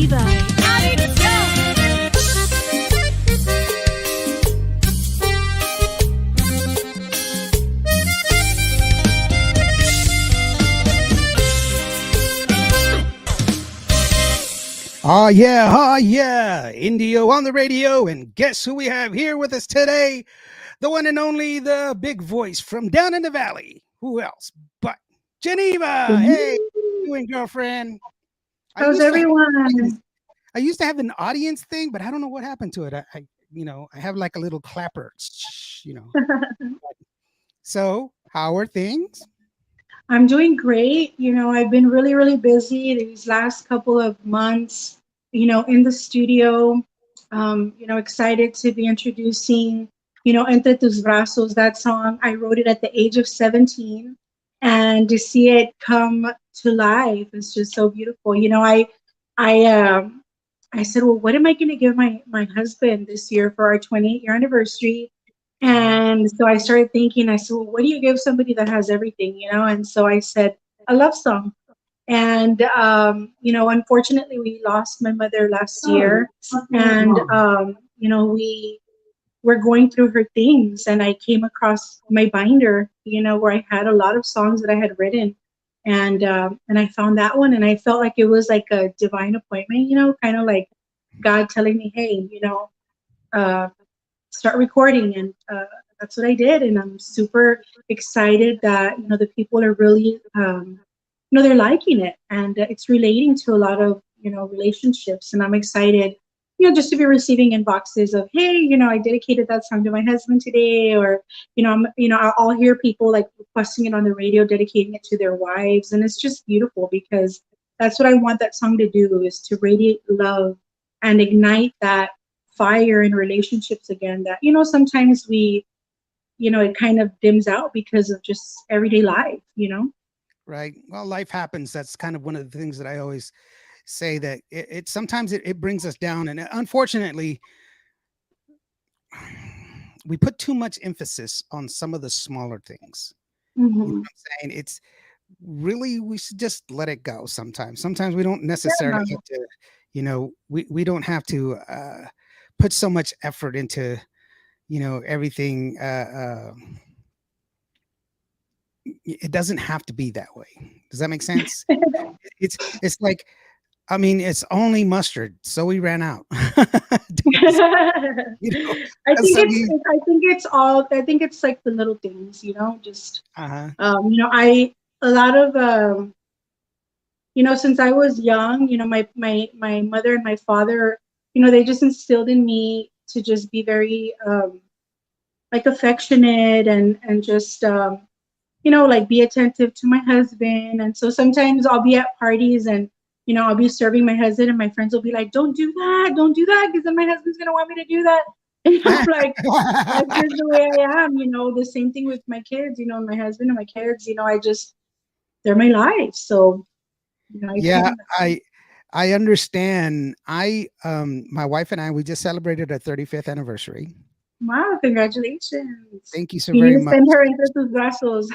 Genyva. Allez, let's go! Oh yeah, Indio on the radio, and guess who we have here with us today? The one and only, the big voice from down in the valley. Who else but Genyva? Hey, how you doing, girlfriend? I How's used to have, everyone? I used to have an audience thing, but I don't know what happened to it. I have like a little clapper, you know. So, how are things? I'm doing great. I've been really, really busy these last couple of months, in the studio. Excited to be introducing, Entre tus brazos, that song. I wrote it at the age of 17, and to see it come to life is just so beautiful. I, I said, well, what am I going to give my husband this year for our 28-year anniversary? And so I started thinking, I said, well, what do you give somebody that has everything, And so I said, a love song. And, unfortunately, we lost my mother last year. And, we were going through her things. And I came across my binder, where I had a lot of songs that I had written. And I found that one. And I felt like it was like a divine appointment, kind of like God telling me, hey, uh, start recording, and that's what I did. And I'm super excited that the people are really they're liking it, and it's relating to a lot of relationships. And I'm excited just to be receiving inboxes of, hey, I dedicated that song to my husband today, or I'll hear people like requesting it on the radio, dedicating it to their wives. And it's just beautiful, because that's what I want that song to do, is to radiate love and ignite that fire in relationships again, that sometimes it kind of dims out because of just everyday life. Right. Well, life happens. That's kind of one of the things that I always say, that it sometimes it brings us down, and unfortunately, we put too much emphasis on some of the smaller things. You know what I'm saying? It's really, we should just let it go. Sometimes we don't necessarily have to, we don't have to put so much effort into everything. It doesn't have to be that way. Does that make sense? It's like, I mean, it's only mustard, so we ran out. I think it's like the little things, just I a lot of since I was young, my mother and my father, they just instilled in me to just be very like affectionate, and just like be attentive to my husband. And so sometimes I'll be at parties, and I'll be serving my husband, and my friends will be like, don't do that, because then my husband's gonna want me to do that. And I'm like, that's just the way I am. The same thing with my kids, my husband and my kids, they're my life. So yeah, I understand. My wife and I, we just celebrated our 35th anniversary. Wow, congratulations. Thank you so You very need to much. send her entre tus brazos.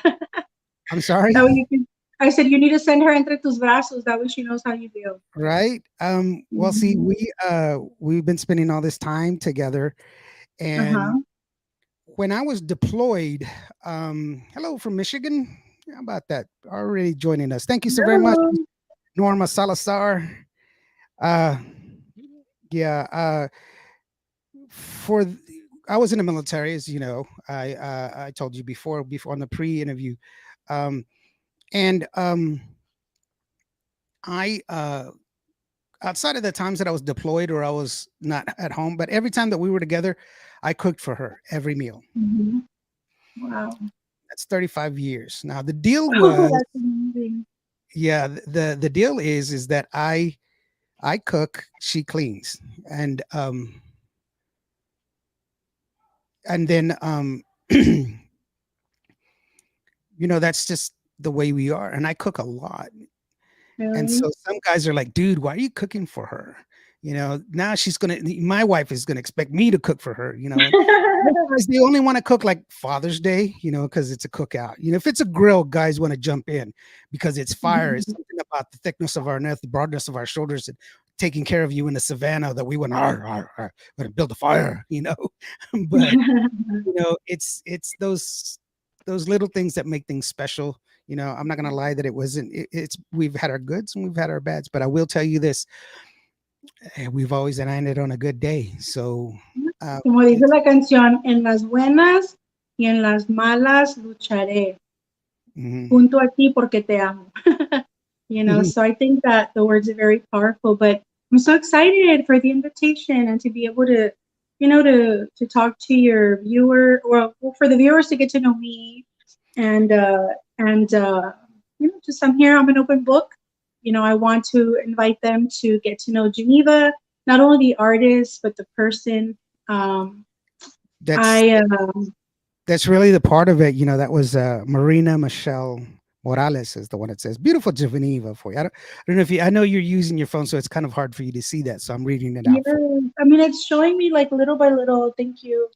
I'm sorry? That way you can, I said you need to send her entre tus brazos. That way she knows how you feel. Right. Well, see, we've been spending all this time together, and when I was deployed, hello from Michigan. How about that? Already joining us. Thank you so very much, Norma Salazar. For I was in the military, as you know. I told you before on the pre-interview, and I outside of the times that I was deployed or I was not at home, but every time that we were together, I cooked for her every meal. Wow, that's 35 years. Now the deal was, that's amazing. Yeah, the deal is that I cook, she cleans, and then that's just the way we are. And I cook a lot. Really? And so some guys are like, dude, why are you cooking for her? Now my wife is gonna expect me to cook for her, Because they only want to cook like Father's Day, because it's a cookout. If it's a grill, guys want to jump in because it's fire. It's something about the thickness of our neck, the broadness of our shoulders, and taking care of you in the savannah that we went, going to build a fire, but it's those little things that make things special. I'm not gonna lie that it wasn't. It's we've had our goods and we've had our bads, but I will tell you this: we've always ended on a good day. So, Como dice it's la canción, en las buenas y en las malas lucharé mhm. junto a ti porque te amo. So I think that the words are very powerful, but I'm so excited for the invitation and to be able to, to talk to your viewer, or well, for the viewers to get to know me, and just I'm here. I'm an open book. I want to invite them to get to know Genyva, not only the artist but the person. Um, that's I that's really the part of it. That was Marina Michelle Morales is the one that says beautiful Genyva for you. I don't know if I know you're using your phone, so it's kind of hard for you to see that. So I'm reading it Yeah, out for I mean, it's showing me like little by little. Thank you.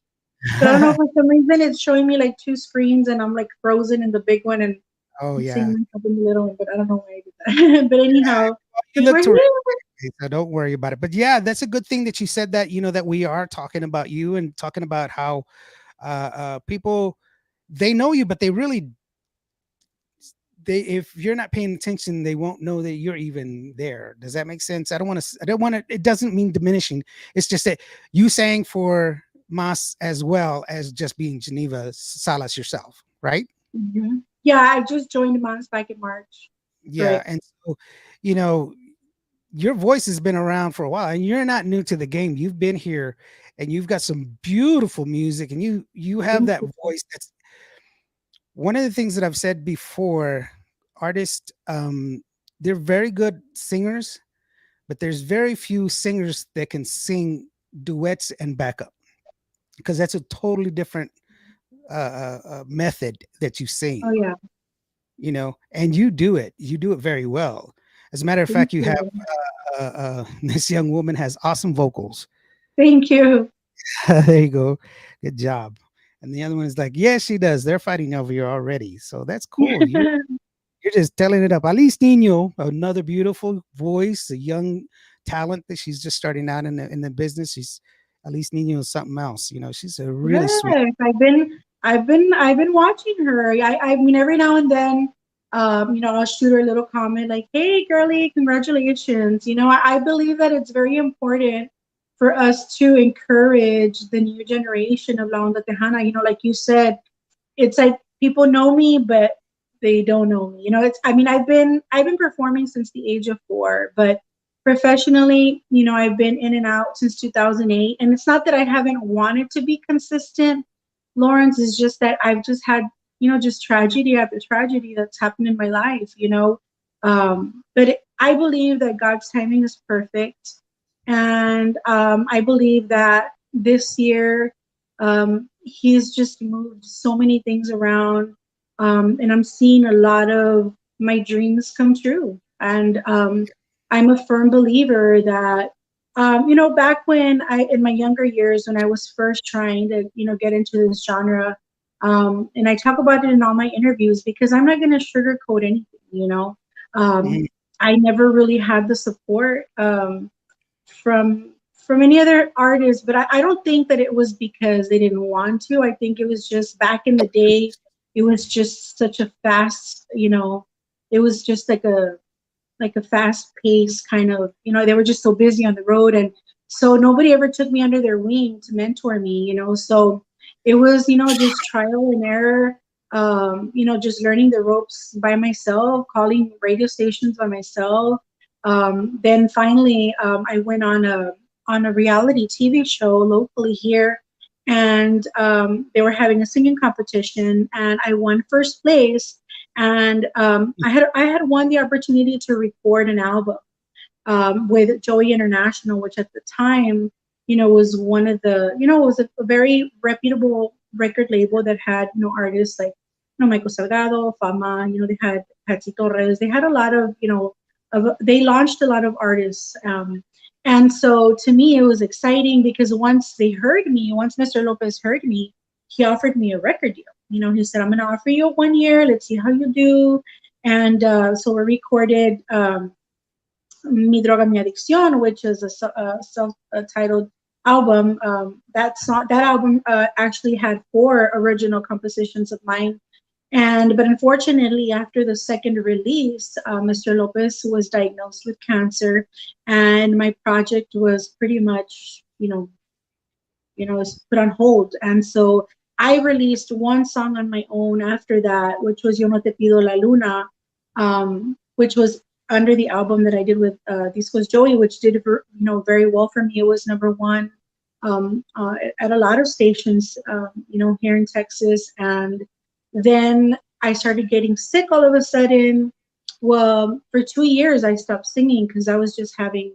But I don't know, you. for some reason it's showing me like two screens and I'm like frozen in the big one and Oh I'm yeah. seeing myself in the little one, but I don't know why I did that. But anyhow, You but look we're terrific, here. so don't worry about it. But yeah, that's a good thing that you said that, that we are talking about you and talking about how people, they know you, but if you're not paying attention, they won't know that you're even there. Does that make sense? I don't want to, it doesn't mean diminishing. It's just that you sang for Mas as well as just being Genyva Salas yourself, right? Yeah, I just joined Moms back in March. Yeah. Correct. And so, you know, your voice has been around for a while and you're not new to the game. You've been here and you've got some beautiful music and you have Thank that you. voice. That's one of the things that I've said before. Artists, they're very good singers, but there's very few singers that can sing duets and backup because that's a totally different method that you Oh sing, yeah. and you do it very well. As a matter of Thank fact, you have you. this young woman has awesome vocals. Thank you. There you go. Good job. And the other one is like, yes, she does. They're fighting over you already. So that's cool. You're just telling it up. Alice Nino, another beautiful voice, a young talent that she's just starting out in the business. She's Alice Nino is something else. She's a really sweet. Yes, I've been watching her. I mean, every now and then, I'll shoot her a little comment like, "Hey, girly, congratulations!" I believe that it's very important for us to encourage the new generation of La Onda Tejana. Like you said, it's like people know me, but they don't know me. It's I mean, I've been performing since the age of 4, but professionally, I've been in and out since 2008. And it's not that I haven't wanted to be consistent, Lawrence. Is just that I've just had, just tragedy after tragedy that's happened in my life. But I believe that God's timing is perfect. And I believe that this year, he's just moved so many things around. And I'm seeing a lot of my dreams come true. And I'm a firm believer that, back when in my younger years, when I was first trying to, get into this genre, and I talk about it in all my interviews because I'm not going to sugarcoat anything. Um, Mhm. I never really had the support from any other artists, but I don't think that it was because they didn't want to. I think it was just back in the day, it was just such a fast, it was just like a fast paced kind of, they were just so busy on the road. And so nobody ever took me under their wing to mentor me. So it was, just trial and error, just learning the ropes by myself, calling radio stations by myself. Then finally, I went on a reality TV show locally here, and they were having a singing competition, and I won first place. And I had won the opportunity to record an album with Joey International, which at the time, was one of the, it was a very reputable record label that had, artists like, Michael Salgado, Fama, they had Patsy Torres, they had a lot of, they launched a lot of artists. And so to me, it was exciting because once Mr. Lopez heard me, he offered me a record deal. He said, I'm going to offer you 1 year. Let's see how you do. And so we recorded Mi Droga, Mi Adicción, which is a self-titled album. That album actually had four original compositions of mine. But unfortunately, after the second release, Mr. Lopez was diagnosed with cancer, and my project was pretty much, was put on hold. And so I released one song on my own after that, which was Yo No Te Pido La Luna, which was under the album that I did with Discos Joey, which did very well for me. It was number one at a lot of stations, here in Texas. And then I started getting sick all of a sudden. Well, for 2 years I stopped singing because I was just having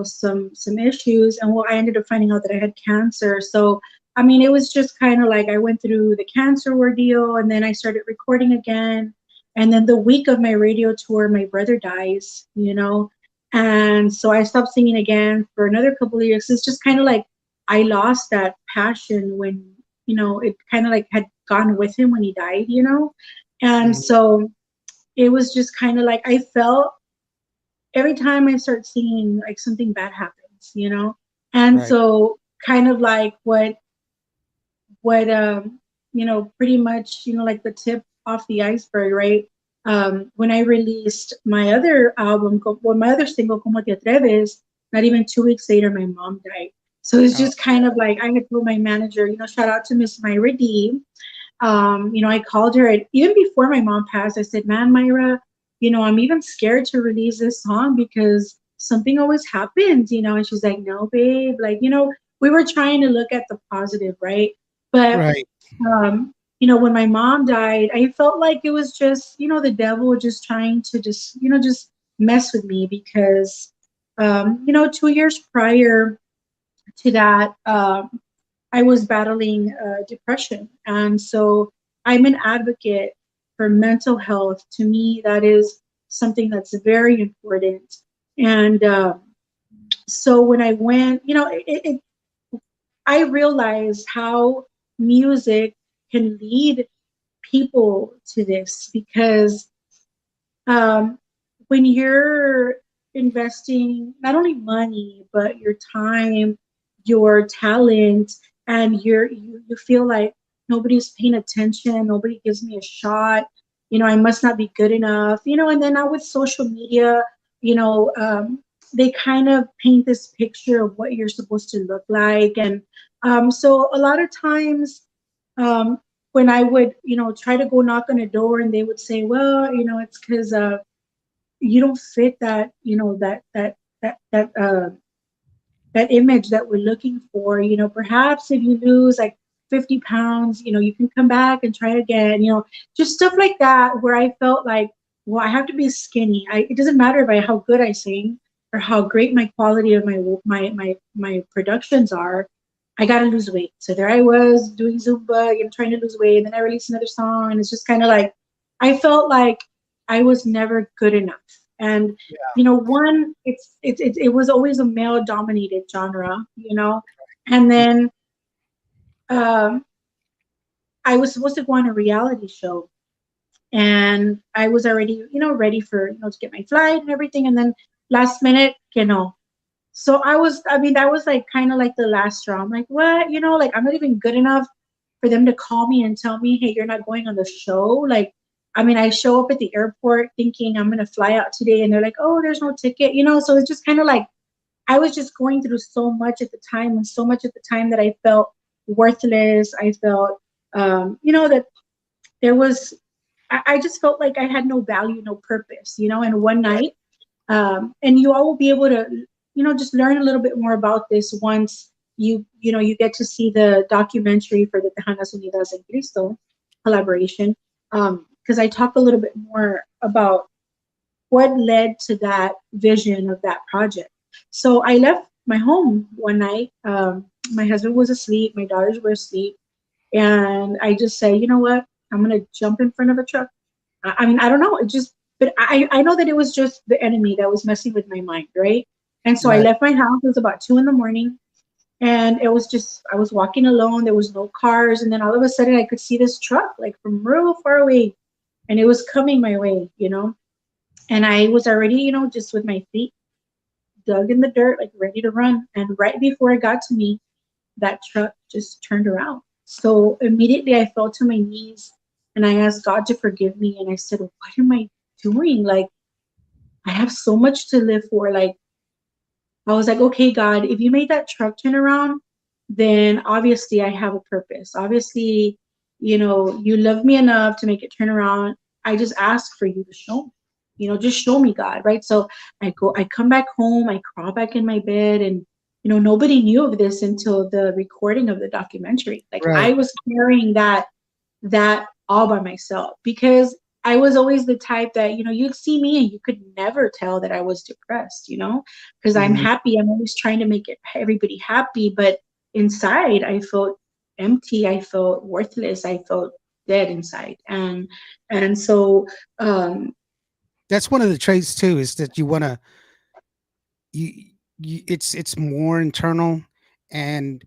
some issues. And well, I ended up finding out that I had cancer. So I mean, it was just kind of like I went through the cancer ordeal, and then I started recording again. And then the week of my radio tour, my brother dies, and so I stopped singing again for another couple of years. It's just kind of like I lost that passion when it kind of like had gone with him when he died, and Mhm. so it was just kind of like I felt every time I start singing, like something bad happens. And Right. so kind of like what pretty much, like the tip off the iceberg, right? When I released my other album, my other single, Como Te Atreves, not even 2 weeks later, my mom died. So it's Oh, just kind of like I had told my manager, shout out to Miss Myra D. I called her, and even before my mom passed, I said, "Man, Myra, I'm even scared to release this song because something always happens, And she's like, "No, babe, like, we were trying to look at the positive, right? But right. when my mom died, I felt like it was just, the devil just trying to just mess with me because 2 years prior to that, I was battling depression. And so I'm an advocate for mental health. To me, that is something that's very important. And so when I went, I realized how music can lead people to this because um, when you're investing not only money but your time, your talent, and you feel like nobody's paying attention, nobody gives me a shot, I must not be good enough, and then now with social media, you know um, they kind of paint this picture of what you're supposed to look like. And so a lot of times, um, when I would, try to go knock on a door, and they would say, well, it's because you don't fit that, that image that we're looking for. Perhaps if you lose like 50 pounds, you can come back and try again, just stuff like that, where I felt like, well, I have to be skinny. It doesn't matter how good I sing or how great my quality of my productions are. I gotta lose weight. So there I was doing Zumba and trying to lose weight, and then I released another song, and it's just kind of like I felt like I was never good enough. And one, it was always a male dominated genre, and then um, I was supposed to go on a reality show, and I was already, ready for, to get my flight and everything, and then last minute, So I mean, that was like kind of like the last straw. I'm like, what? Like I'm not even good enough for them to call me and tell me, hey, you're not going on the show. Like, I mean, I show up at the airport thinking I'm going to fly out today, and they're like, oh, there's no ticket, So it's just kind of like I was just going through so much at the time, and so much at the time that I felt worthless. I felt, that there was, I just felt like I had no value, no purpose, And one Right. night, and you all will be able to, just learn a little bit more about this once you get to see the documentary for the Tejanas Unidas en Cristo collaboration. Because I talk a little bit more about what led to that vision of that project. So I left my home one night. My husband was asleep, my daughters were asleep, and I just said, you know what? I'm gonna jump in front of a truck. I mean, I don't know. It just, but I know that it was just the enemy that was messing with my mind, right? And so I Right. left my house. It was about 2 in the morning, and it was just I was walking alone. There was no cars, and then all of a sudden I could see this truck like from real far away, and it was coming my way, And I was already, just with my feet dug in the dirt, like ready to run. And right before it got to me, that truck just turned around. So immediately I fell to my knees and I asked God to forgive me. And I said, what am I doing? Like, I have so much to live for. Like, I was like, okay, God, if you made that truck turn around, then obviously I have a purpose. Obviously, you love me enough to make it turn around. I just ask for you to show me, just show me, God, right? So I come back home, I crawl back in my bed, and, nobody knew of this until the recording of the documentary. Like, I Right. was carrying that all by myself because I was always the type that, you'd see me and you could never tell that I was depressed, because I'm Mhm. happy. I'm always trying to make everybody happy. But inside, I felt empty. I felt worthless. I felt dead inside. And so, um, That's one of the traits too, is that you want to you, it's more internal, and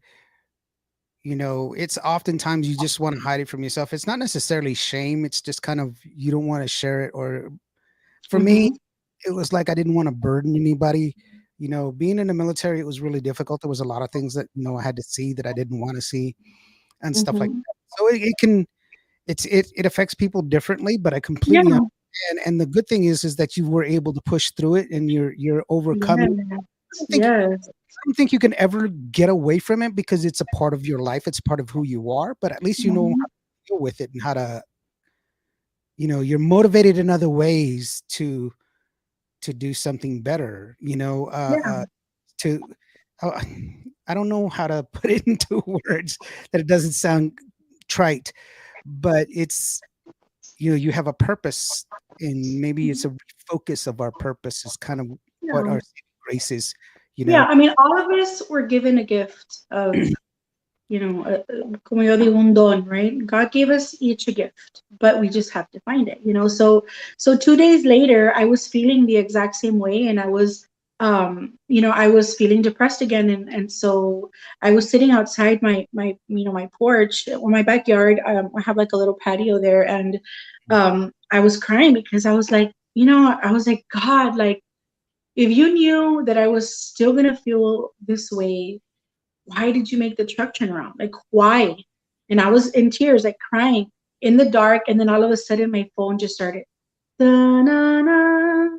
it's oftentimes you just want to hide it from yourself. It's not necessarily shame, it's just kind of you don't want to share it. Or for me, mhm, it was like I didn't want to burden anybody. Being in the military, it was really difficult. There was a lot of things that I had to see that I didn't want to see, and stuff like mhm. that. So it can it affects people differently, but I Yeah, completely understand. And the good thing is that you were able to push through it, and you're overcoming. yes, I don't think yes. I don't think you can ever get away from it because it's a part of your life. It's part of who you are, but at least you know how Mhm. to deal with it, and how to, you're motivated in other ways to do something better, Yeah, to, uh, I don't know how to put it into words that it doesn't sound trite, but it's, you have a purpose, and maybe it's a focus of our purpose is kind of what yeah. our saving grace is, you Yeah, know. I mean, all of us were given a gift of, como yo digo, un don, right? God gave us each a gift, but we just have to find it, So 2 days later, I was feeling the exact same way, and I was feeling depressed again, and so I was sitting outside my porch or my backyard. I have like a little patio there, and I was crying because I was like, God, like, if you knew that I was still gonna feel this way, why did you make the truck turn around? Like, why? And I was in tears, like crying in the dark. And then all of a sudden, my phone just started. Da-na-na,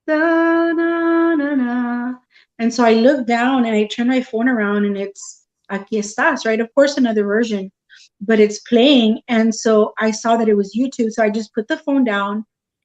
da-na-na-na. And so I looked down and I turned my phone around and it's Aquí estás, right? Of course, another version, but it's playing. And so I saw that it was YouTube. So I just put the phone down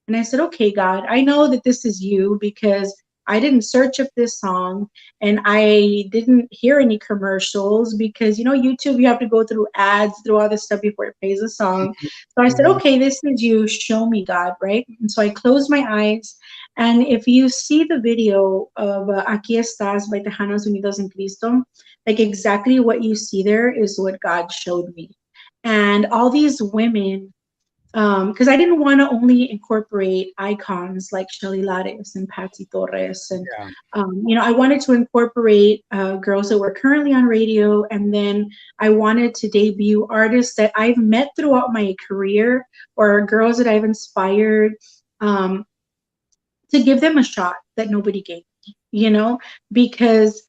and I said, okay, God, I know that this is you because I didn't search up this song and I didn't hear any commercials because, YouTube, you have to go through ads, through all this stuff before it plays a song. Mhm, So I said, mhm. okay, this is you. Show me, God, right? And so I closed my eyes. And if you see the video of Aquí Estás by Tejanos Unidos en Cristo, like exactly what you see there is what God showed me. And all these women, because I didn't want to only incorporate icons like Shelly Lares and Patsy Torres, and Yeah. I wanted to incorporate girls that were currently on radio, and then I wanted to debut artists that I've met throughout my career or girls that I've inspired. Um, to give them a shot that nobody gave me, because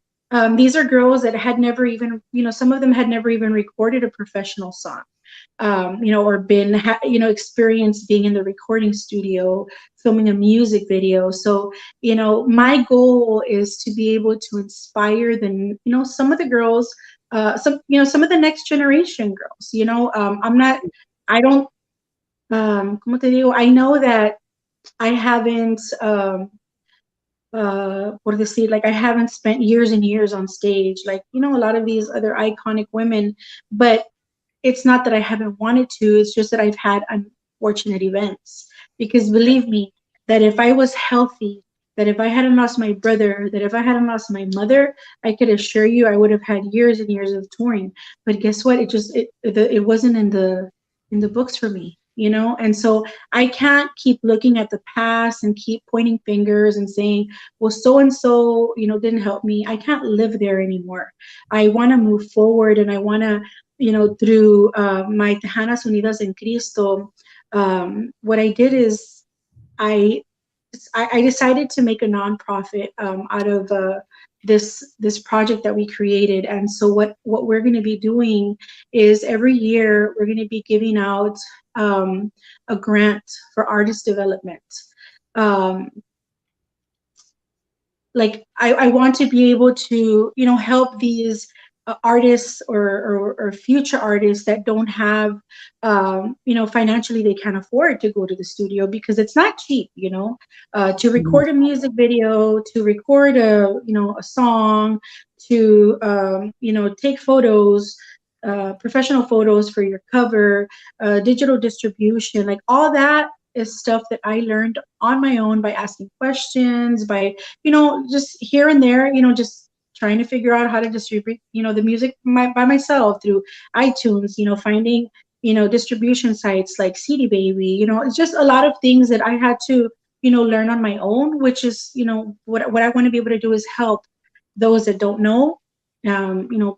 these are girls that had never even, some of them had never even recorded a professional song, or been, experienced being in the recording studio, filming a music video. So, my goal is to be able to inspire some of the girls, some of the next generation girls, I don't, como te digo, I know that I haven't, por decir, like I haven't spent years and years on stage, like, a lot of these other iconic women, but it's not that I haven't wanted to, it's just that I've had unfortunate events. Because believe me, that if I was healthy, that if I hadn't lost my brother, that if I hadn't lost my mother, I could assure you I would have had years and years of touring. But guess what? It wasn't in the books for me, And so I can't keep looking at the past and keep pointing fingers and saying, well, so and so, didn't help me. I can't live there anymore. I want to move forward, and I want to, through my Tejanas Unidas en Cristo, what I did is I I decided to make a nonprofit out of this project that we created. And so what we're going to be doing is every year we're going to be giving out a grant for artist development. Um, like I want to be able to help these artists or future artists that don't have financially they can't afford to go to the studio because it's not cheap, to Mhm. record a music video, to record a song, to take photos, professional photos for your cover, digital distribution, like all that is stuff that I learned on my own by asking questions, by just here and there, just trying to figure out how to distribute, the music by myself through iTunes, finding, distribution sites like CD Baby, it's just a lot of things that I had to, learn on my own, which is, what I want to be able to do is help those that don't know,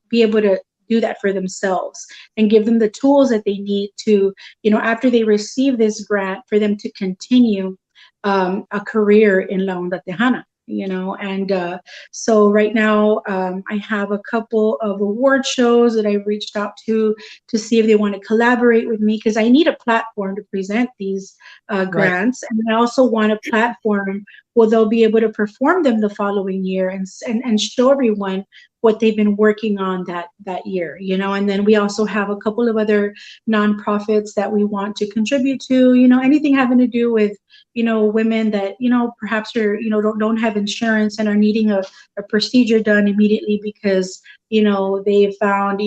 be able to do that for themselves and give them the tools that they need to, after they receive this grant, for them to continue a career in La Onda Tejana, and so right now I have a couple of award shows that I've reached out to see if they want to collaborate with me because I need a platform to present these Right. grants, and I also want a platform where they'll be able to perform them the following year and show everyone what they've been working on that year, and then we also have a couple of other nonprofits that we want to contribute to, anything having to do with women that perhaps are don't have insurance and are needing a procedure done immediately because they found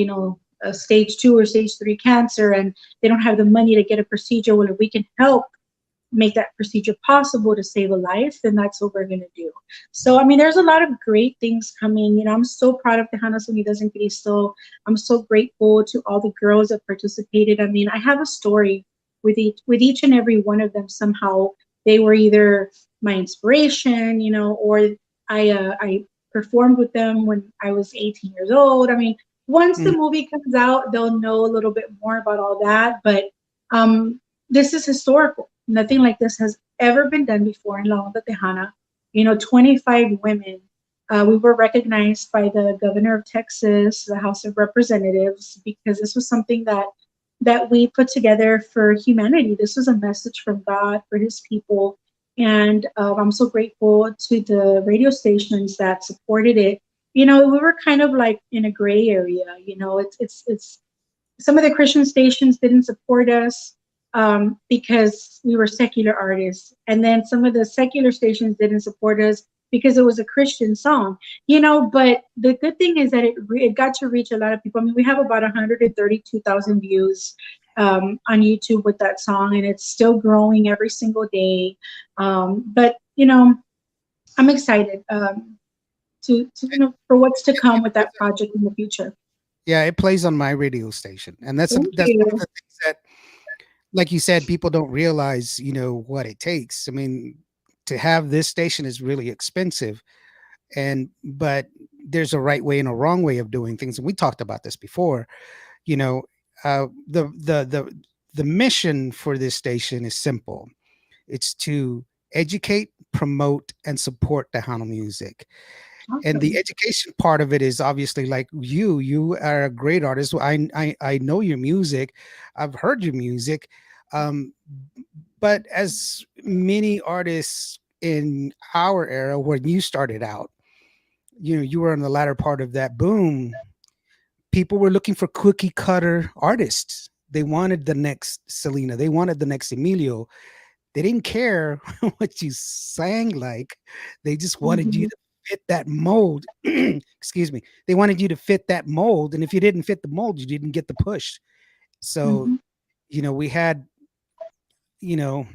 a stage 2 or stage 3 cancer and they don't have the money to get a procedure. Well, if we can help make that procedure possible to save a life, then that's what we're going to do. So, I mean, there's a lot of great things coming. I'm so proud of the Hanas Unidas in Cristo. I'm so grateful to all the girls that participated. I mean, I have a story with each and every one of them. Somehow they were either my inspiration, or I performed with them when I was 18 years old. I mean, once the Mhm. movie comes out, they'll know a little bit more about all that. But um, this is historical. Nothing like this has ever been done before in La Onda Tejana. 25 women. We were recognized by the governor of Texas, the House of Representatives, because this was something that we put together for humanity. This was a message from God for His people, and I'm so grateful to the radio stations that supported it. We were kind of like in a gray area. It's some of the Christian stations didn't support us because we were secular artists, and then some of the secular stations didn't support us because it was a Christian song. But the good thing is that it got to reach a lot of people. I mean, we have about 132,000 views on YouTube with that song, and it's still growing every single day. But I'm excited to for what's to come with that project in the future. Yeah, it plays on my radio station, and Thank that's one of you. the things that, like you said, people don't realize, what it takes. I mean, to have this station is really expensive, and but there's a right way and a wrong way of doing things, and we talked about this before. You know, the mission for this station is simple. It's to educate, promote, and support Tejano music. And the Awesome. education part of it is obviously like you are a great artist. I know your music. I've heard your music. Um, but as many artists in our era, when you started out, you were in the latter part of that boom. People were looking for cookie cutter artists. They wanted the next Selena. They wanted the next Emilio. They didn't care what you sang like. They just wanted you Mhm, to fit that mold. Excuse me. They wanted you to fit that mold. And if you didn't fit the mold, you didn't get the push. So, mhm, we had, you know,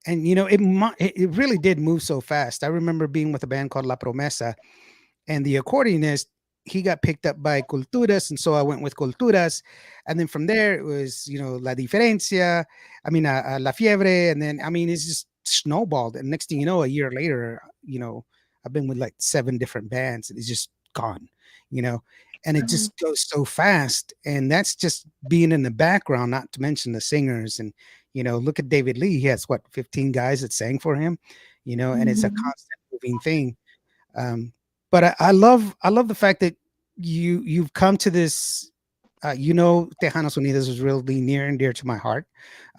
and it really did move so fast. I remember being with a band called La Promesa, and the accordionist, he got picked up by Culturas, and so I went with Culturas, and then from there it was La Diferencia, I mean La Fiebre, and then I mean it's just snowballed, and next thing you know, a year later, I've been with like 7 different bands, and it's just gone, you know, and it mhm, just goes so fast, and that's just being in the background, not to mention the singers and Look at David Lee. He has what, 15 guys that sang for him, and it's a Mhm. constant moving thing. But I love the fact that you've come to this. Tejanos Unidas is really near and dear to my heart.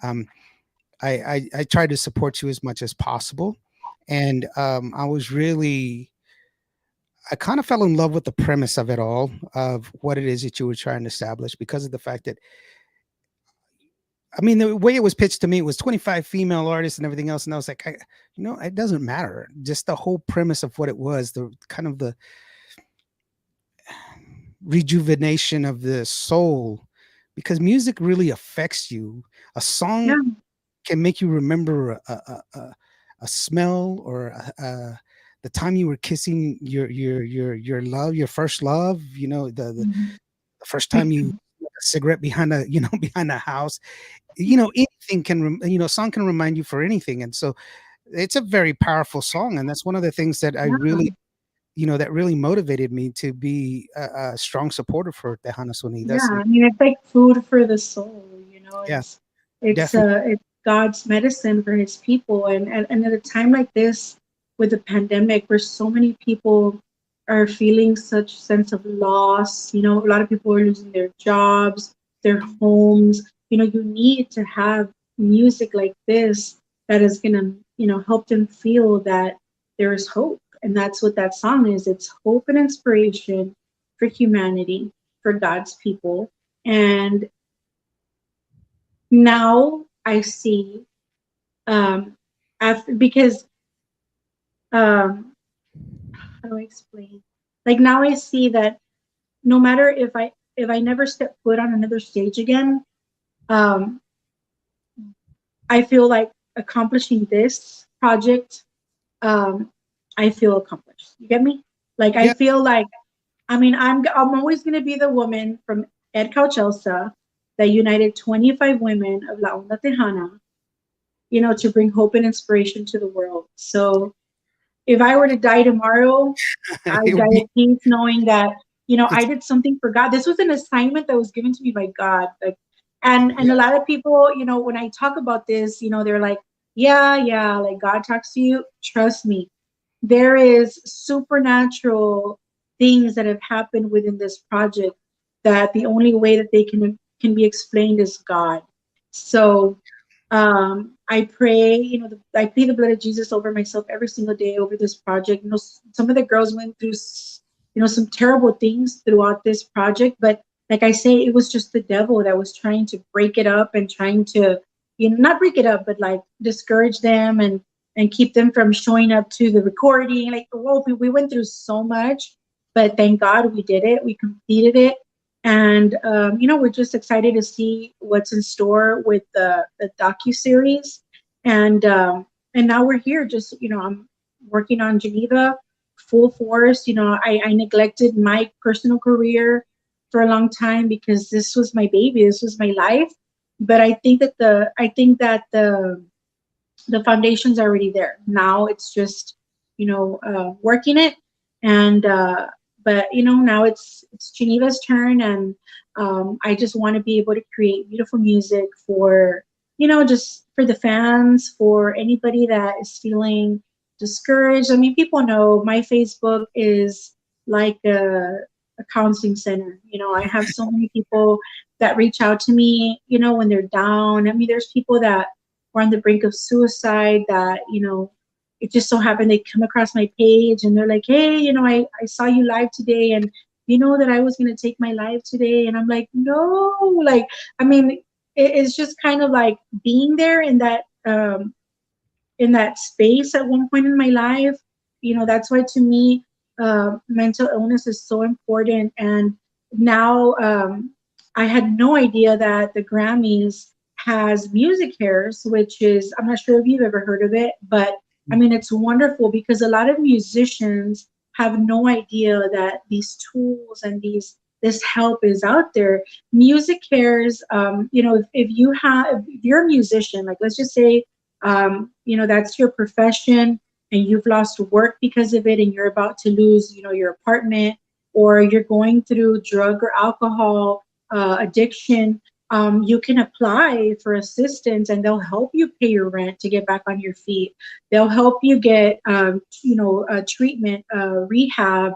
Um, I try to support you as much as possible, and I kind of fell in love with the premise of it all, of what it is that you were trying to establish, because of the fact that, I mean, the way it was pitched to me, it was 25 female artists and everything else. And I was like, it doesn't matter. Just the whole premise of what it was, the kind of the rejuvenation of the soul, because music really affects you. A Yeah. song can make you remember a smell, or the time you were kissing your love, your first love, Mhm. the first time you smoked a cigarette behind a behind a house. Anything can a song can remind you for anything. And so it's a very powerful song, and that's one of the things that I Yeah. really, that really motivated me to be a strong supporter for Tejanos Yeah, Unidas. And I mean, it's like food for the soul, yeah, it's definitely. it's God's medicine for his people. And at a time like this with the pandemic, where so many people are feeling such sense of loss, a lot of people are losing their jobs, their homes, you need to have music like this that is gonna, help them feel that there is hope. And that's what that song is. It's hope and inspiration for humanity, for God's people. And now I see, after, because, um, how do I explain? Like now I see that no matter if I never step foot on another stage again, um, I feel like accomplishing this project, um, I feel accomplished. You get me? Like I Yeah. feel like, I mean, I'm always gonna be the woman from Ed Cauchelsa that united 25 women of La Onda Tejana, to bring hope and inspiration to the world. So if I were to die tomorrow, I It would die be, at peace knowing that, I it's did something for God. This was an assignment that was given to me by God. Like, and yeah. a lot of people, when I talk about this, they're like, yeah, yeah, like God talks to you. Trust me, there is supernatural things that have happened within this project that the only way that they can be explained is God. So I pray, I plead the blood of Jesus over myself every single day over this project. Some of the girls went through, some terrible things throughout this project, but like I say, it was just the devil that was trying to break it up and trying to, not break it up, but like discourage them and keep them from showing up to the recording. Like, whoa, we went through so much, but thank God we did it. We completed it, and we're just excited to see what's in store with the docu series, and now we're here. Just I'm working on Geneva full force. I neglected my personal career for a long time because this was my baby, this was my life. But I think that the foundation's already there. Now it's just, working it. And but now it's Geneva's turn, and I just want to be able to create beautiful music for, just for the fans, for anybody that is feeling discouraged. I mean, people know my Facebook is like a counseling center. I have so many people that reach out to me, when they're down. I mean, there's people that were on the brink of suicide that, it just so happened they come across my page and they're like, hey, I saw you live today, and you know that I was going to take my life today. And I'm like, no, like, I mean, it's just kind of like being there in that space at one point in my life. That's why to me, mental illness is so important. And now, I had no idea that the Grammys has music hairs, which is, I'm not sure if you've ever heard of it, but I mean, it's wonderful because a lot of musicians have no idea that these tools and this help is out there. Music cares. If you're a musician, like let's just say, that's your profession, and you've lost work because of it, and you're about to lose, your apartment, or you're going through drug or alcohol addiction. you can apply for assistance, and they'll help you pay your rent to get back on your feet. They'll help you get, treatment, rehab.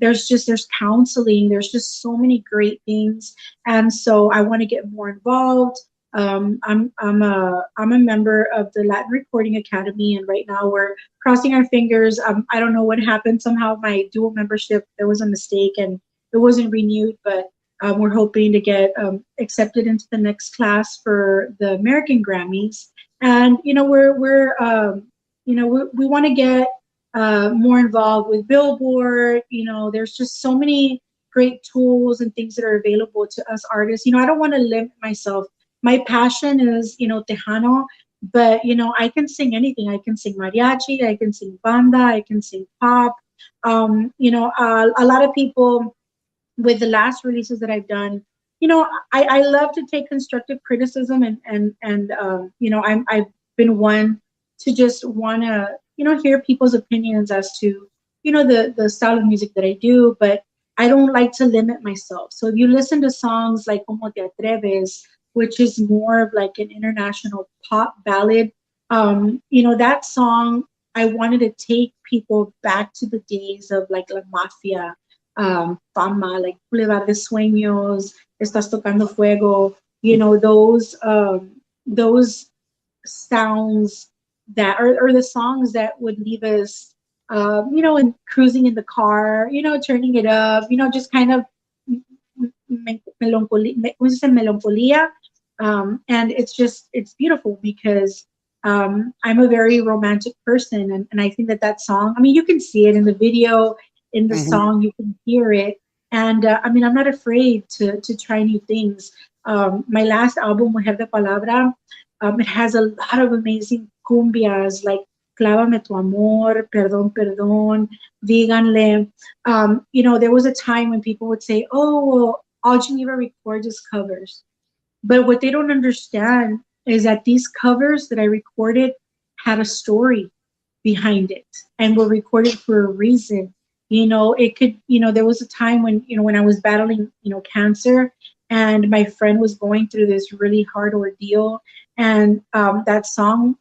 There's counseling. There's just so many great things, and so I want to get more involved. I'm a member of the Latin Recording Academy, and right now we're crossing our fingers. I don't know what happened. Somehow my dual membership, there was a mistake and it wasn't renewed, but we're hoping to get accepted into the next class for the American Grammys. And we want to get more involved with Billboard. There's just so many great tools and things that are available to us artists. I don't want to limit myself. My passion is, Tejano, but I can sing anything. I can sing mariachi, I can sing banda, I can sing pop. A lot of people with the last releases that I've done, I love to take constructive criticism, I've been one to just want to hear people's opinions as to the style of music that I do, but I don't like to limit myself. So if you listen to songs like Como Te Atreves, which is more of like an international pop ballad, that song, I wanted to take people back to the days of like La Mafia, Fama, like Boulevard de Sueños, Estás Tocando Fuego, those sounds that or the songs that would leave us, and cruising in the car, turning it up, just kind of melancholia. And it's beautiful because I'm a very romantic person, and I think that song, I mean, you can see it in the video, in the Mhm. song, you can hear it. And I mean, I'm not afraid to try new things. My last album, Mujer de Palabra, it has a lot of amazing cumbias like Clávame tu amor, Perdón, Perdón, Díganle. There was a time when people would say, oh, well, all Genyva records is covers. But what they don't understand is that these covers that I recorded had a story behind it and were recorded for a reason. There was a time when I was battling, cancer, and my friend was going through this really hard ordeal. And that song,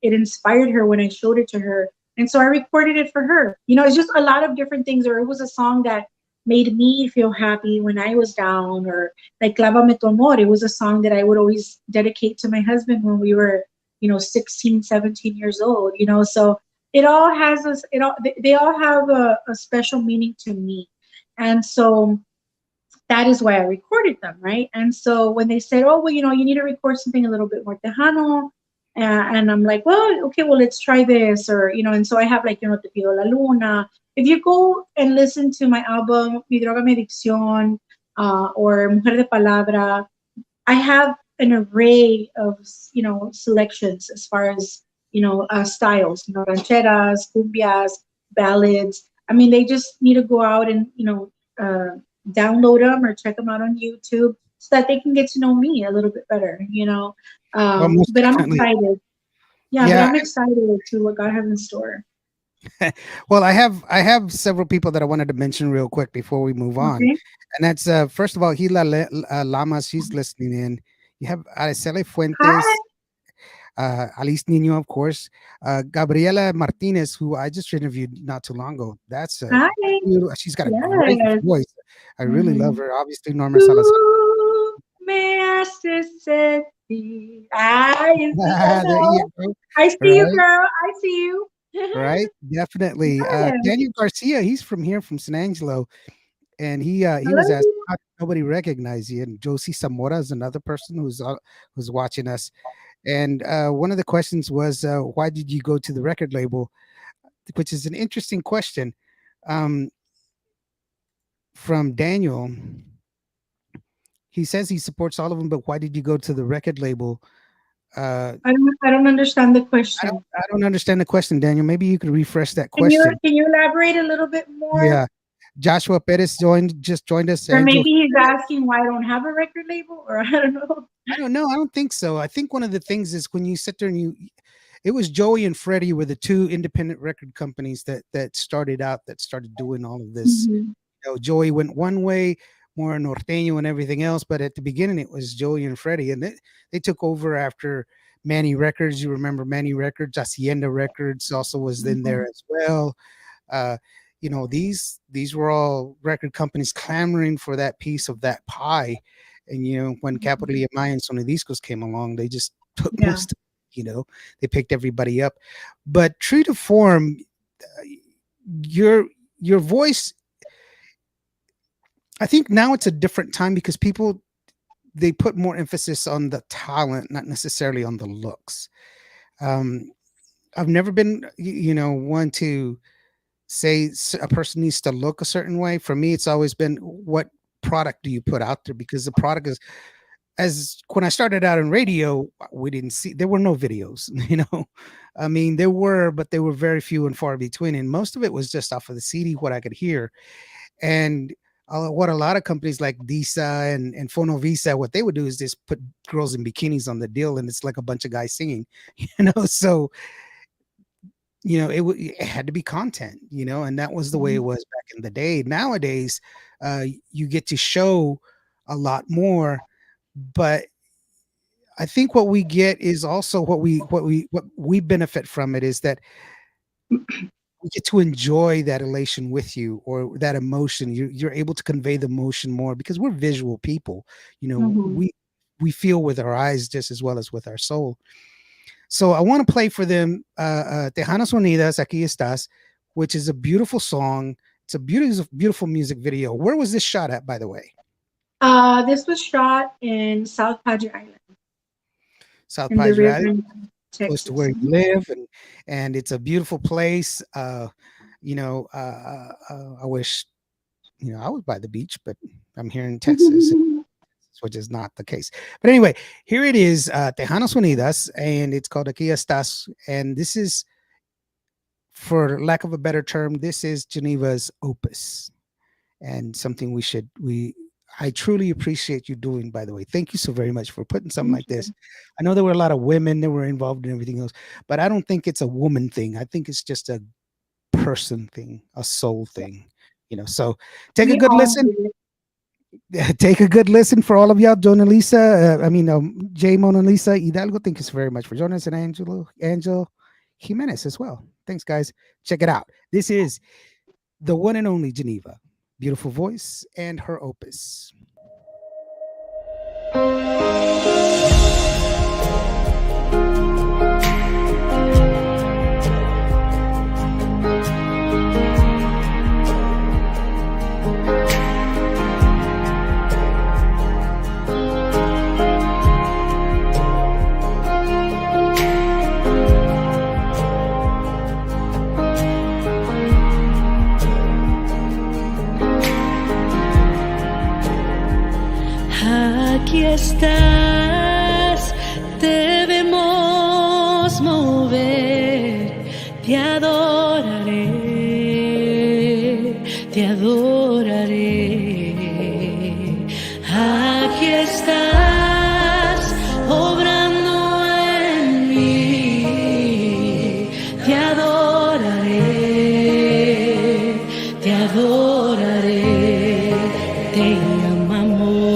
it inspired her when I showed it to her. And so I recorded it for her. It's just a lot of different things. Or it was a song that made me feel happy when I was down, or like Clávame tu amor. It was a song that I would always dedicate to my husband when we were, 16, 17 years old, so it all has this, they all have a special meaning to me. And so that is why I recorded them, right? And so when they said, oh, well, you need to record something a little bit more Tejano, and I'm like, well, okay, well, let's try this, or, and so I have like, Te Pido la Luna. If you go and listen to my album, Mi Droga Mi Adicción, or Mujer de Palabra, I have an array of, selections as far as, styles, rancheras, cumbias, ballads. I mean, they just need to go out and, download them or check them out on YouTube so that they can get to know me a little bit better. Well, most But I'm definitely. excited. Yeah, but Yeah. I'm excited to what God has in store. Well, I have several people that I wanted to mention real quick before we move on, Okay. and that's first of all, Lamas. She's listening in. You have Araceli Hi. Fuentes, Alice Nino, of course, Gabriela Martinez, who I just interviewed not too long ago. That's a Hi. she's got a great Yes. voice. I really love Mhm. her. Obviously, Norma Salazar. Tú me haces sentir. Ay, sí, I There you know. go. I see you, Right, girl. I see you. right, definitely. Yes. Daniel Garcia, he's from here, from San Angelo, and he Hello. was asked how did nobody recognize you. And Josie Zamora is another person who's watching us. And one of the questions was, why did you go to the record label? Which is an interesting question. Um, from Daniel, he says he supports all of them, but why did you go to the record label? Uh, I don't understand the question. I don't understand the question, Daniel. Maybe you could refresh that Can you question. can you elaborate a little bit more? Yeah, Joshua Perez just joined us. Or Angel, maybe he's asking why I don't have a record label, or I don't know. I don't know. I don't think so. I think one of the things is when you sit there and it was Joey and Freddie were the two independent record companies that started out, that started doing all of this. Mhm. Joey went one way, more norteño and everything else. But at the beginning, it was Joey and Freddie, and they took over after Manny Records. You remember Manny Records? Hacienda Records also was in there as well. Uh, these were all record companies clamoring for that piece of that pie. And when Capital EMI and Sony Discos came along, they just took most of it, they picked everybody up. But true to form, your voice, I think now it's a different time because people, they put more emphasis on the talent, not necessarily on the looks. I've never been, one to say a person needs to look a certain way. For me, it's always been, what product do you put out there? Because the product is, as when I started out in radio, there were no videos, I mean, there were, but they were very few and far between. And most of it was just off of the CD, what I could hear. And what a lot of companies like Disa and Fonovisa, what they would do is just put girls in bikinis on the deal, and it's like a bunch of guys singing, so it had to be content, and that was the way it was back in the day. Nowadays, you get to show a lot more, but I think what we get is also what we benefit from it is that we get to enjoy that elation with you, or that emotion. You're able to convey the emotion more because we're visual people. We feel with our eyes just as well as with our soul. So I want to play for them Tejanas Unidas, Aquí Estás, which is a beautiful song. It's a beautiful music video. Where was this shot at, by the way? This was shot in South Padre Island. South Padre Island, close to where you live, and it's a beautiful place. I wish, I was by the beach, but I'm here in Texas. Which is not the case. But anyway, here it is, Tejanas Unidas, and it's called Aquí Estás. And this is, for lack of a better term, this is Genyva's opus, and something I truly appreciate you doing, by the way. Thank you so very much for putting something like this. I know there were a lot of women that were involved in everything else, but I don't think it's a woman thing. I think it's just a person thing, a soul thing, so take a good listen. Take a good listen for all of y'all. Mona Lisa, J. Mona Lisa Hidalgo, thank you so very much for joining us, and Angel Jimenez as well. Thanks, guys. Check it out. This is the one and only Genyva. Beautiful voice and her opus. Aquí estás, debemos mover, te adoraré, te adoraré. Aquí estás, obrando en mí, te adoraré, te adoraré, te amamos.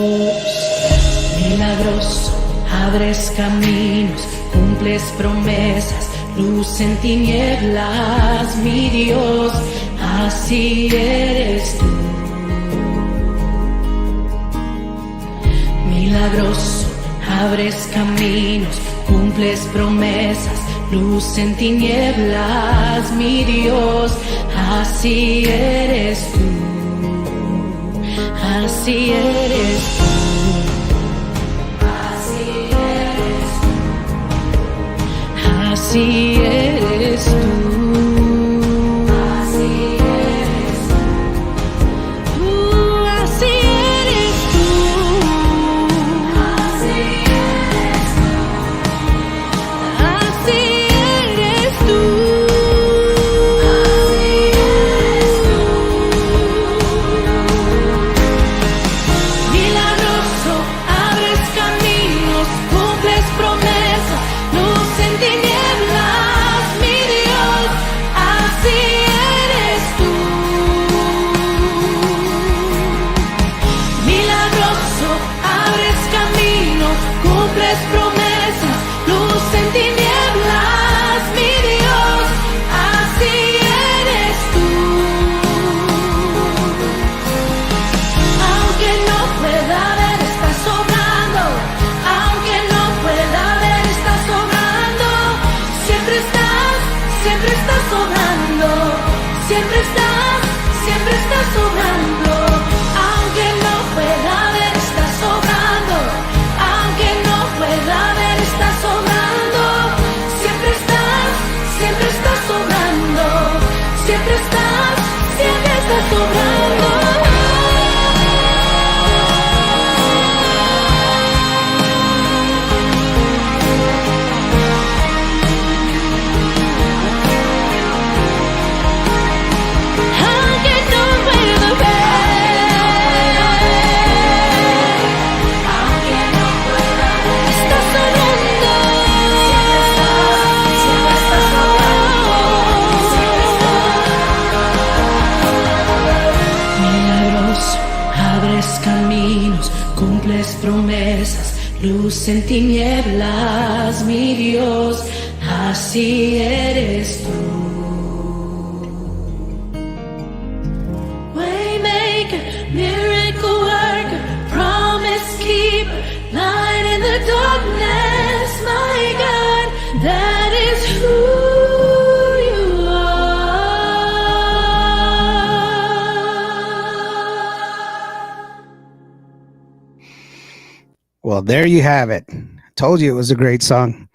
Milagroso, abres caminos, cumples promesas, luz en tinieblas, mi Dios, así eres tú. Milagroso, abres caminos, cumples promesas, luz en tinieblas, mi Dios, así eres tú, así eres tú. Así eres tú. Así eres tú. Así eres tú. Así eres tú. Así eres tú. Así eres tú. Milagroso, abres caminos, cumples promesas, luz en tinieblas. está sobrando. Aunque no puedo ver, aunque no pueda ver, está sobrando. Siempre está sobrando. Milagroso, abres caminos, cumples promesas, luz en tinieblas, mi Dios, así eres tú. Waymaker, miracle worker, promise keeper, light in the darkness, my God, that is who you are. Well, there you have it. Told you it was a great song.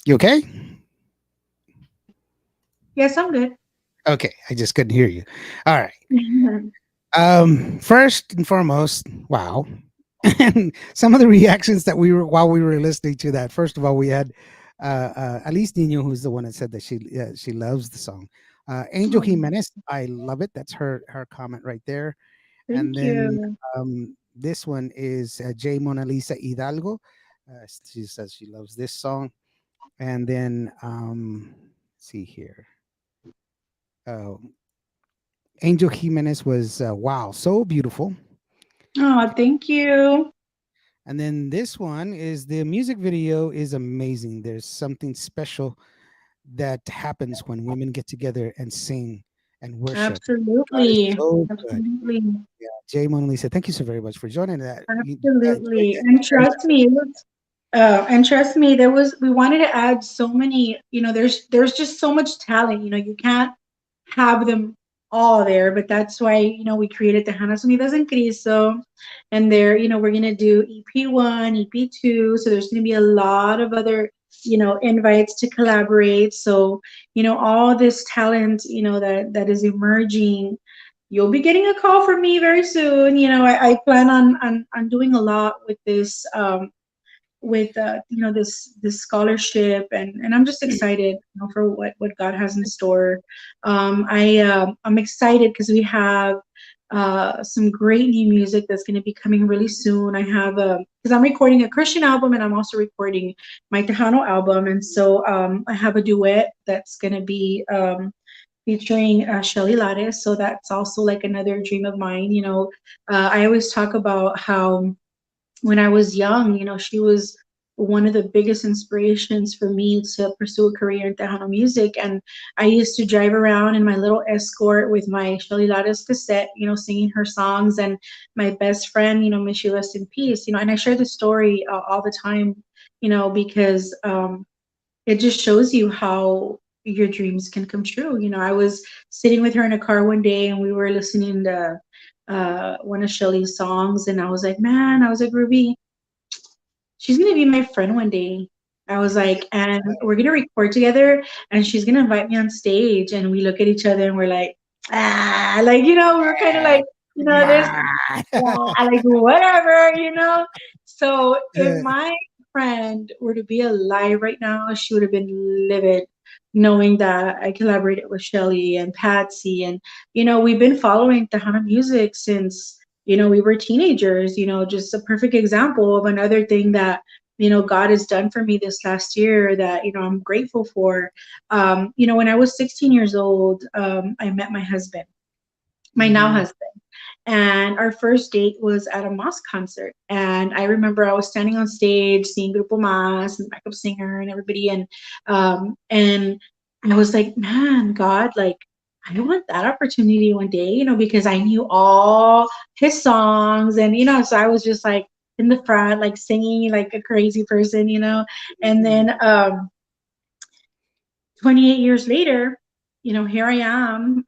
You okay? Yes, I'm good. Okay, I just couldn't hear you. All right. First and foremost, wow. And some of the reactions that we were while we were listening to that. First of all, we had Alice Nino, who's the one that said that she loves the song. Angel Oh, Jimenez, I love it. That's her comment right there. And thank then you. this one is J. Mona Lisa Hidalgo. She says she loves this song. And then let's see here. Uh, Angel Jimenez was wow, so beautiful. Oh, thank you. And then this one is the music video is amazing. There's something special that happens when women get together and sing and worship. God is Absolutely. so good. Absolutely. Yeah, Jay Mona Lisa, thank you so very much for joining that. I enjoyed Absolutely. that. And Very trust me, it was and trust me, we wanted to add so many, there's just so much talent, you can't have them all there, but that's why, we created the Hannas Unidas en Cristo. And there, we're gonna do EP1, EP2. So there's gonna be a lot of other, invites to collaborate. So, all this talent, that is emerging. You'll be getting a call from me very soon. I plan on doing a lot with this with this scholarship, and I'm just excited, for what God has in store. I'm excited because we have some great new music that's going to be coming really soon. I have because I'm recording a Christian album and I'm also recording my Tejano album, and so I have a duet that's going to be featuring Shelly Lares. So that's also like another dream of mine. I always talk about how when I was young, she was one of the biggest inspirations for me to pursue a career in Tejano music. And I used to drive around in my little Escort with my Shelly Lares cassette, singing her songs. And my best friend, may she rest in peace, and I share the story all the time, because it just shows you how your dreams can come true. I was sitting with her in a car one day and we were listening to one of Shelly's songs, and I was like, man, I was like, Ruby, she's gonna be my friend one day. I was like, and we're gonna record together, and she's gonna invite me on stage, and we look at each other, and we're like, like we're kind of like, there's like whatever. So if my friend were to be alive right now, she would have been livid knowing that I collaborated with Shelly and Patsy. And, we've been following Tejana music since, we were teenagers, just a perfect example of another thing that, God has done for me this last year that, I'm grateful for. When I was 16 years old, I met my husband, my now Mhm. husband. And our first date was at a mosque concert. And I remember I was standing on stage seeing Grupo Mas and the backup singer and everybody. And I was like, man, God, like, I want that opportunity one day, because I knew all his songs. And, so I was just like in the front, like singing like a crazy person. And then 28 years later, here I am,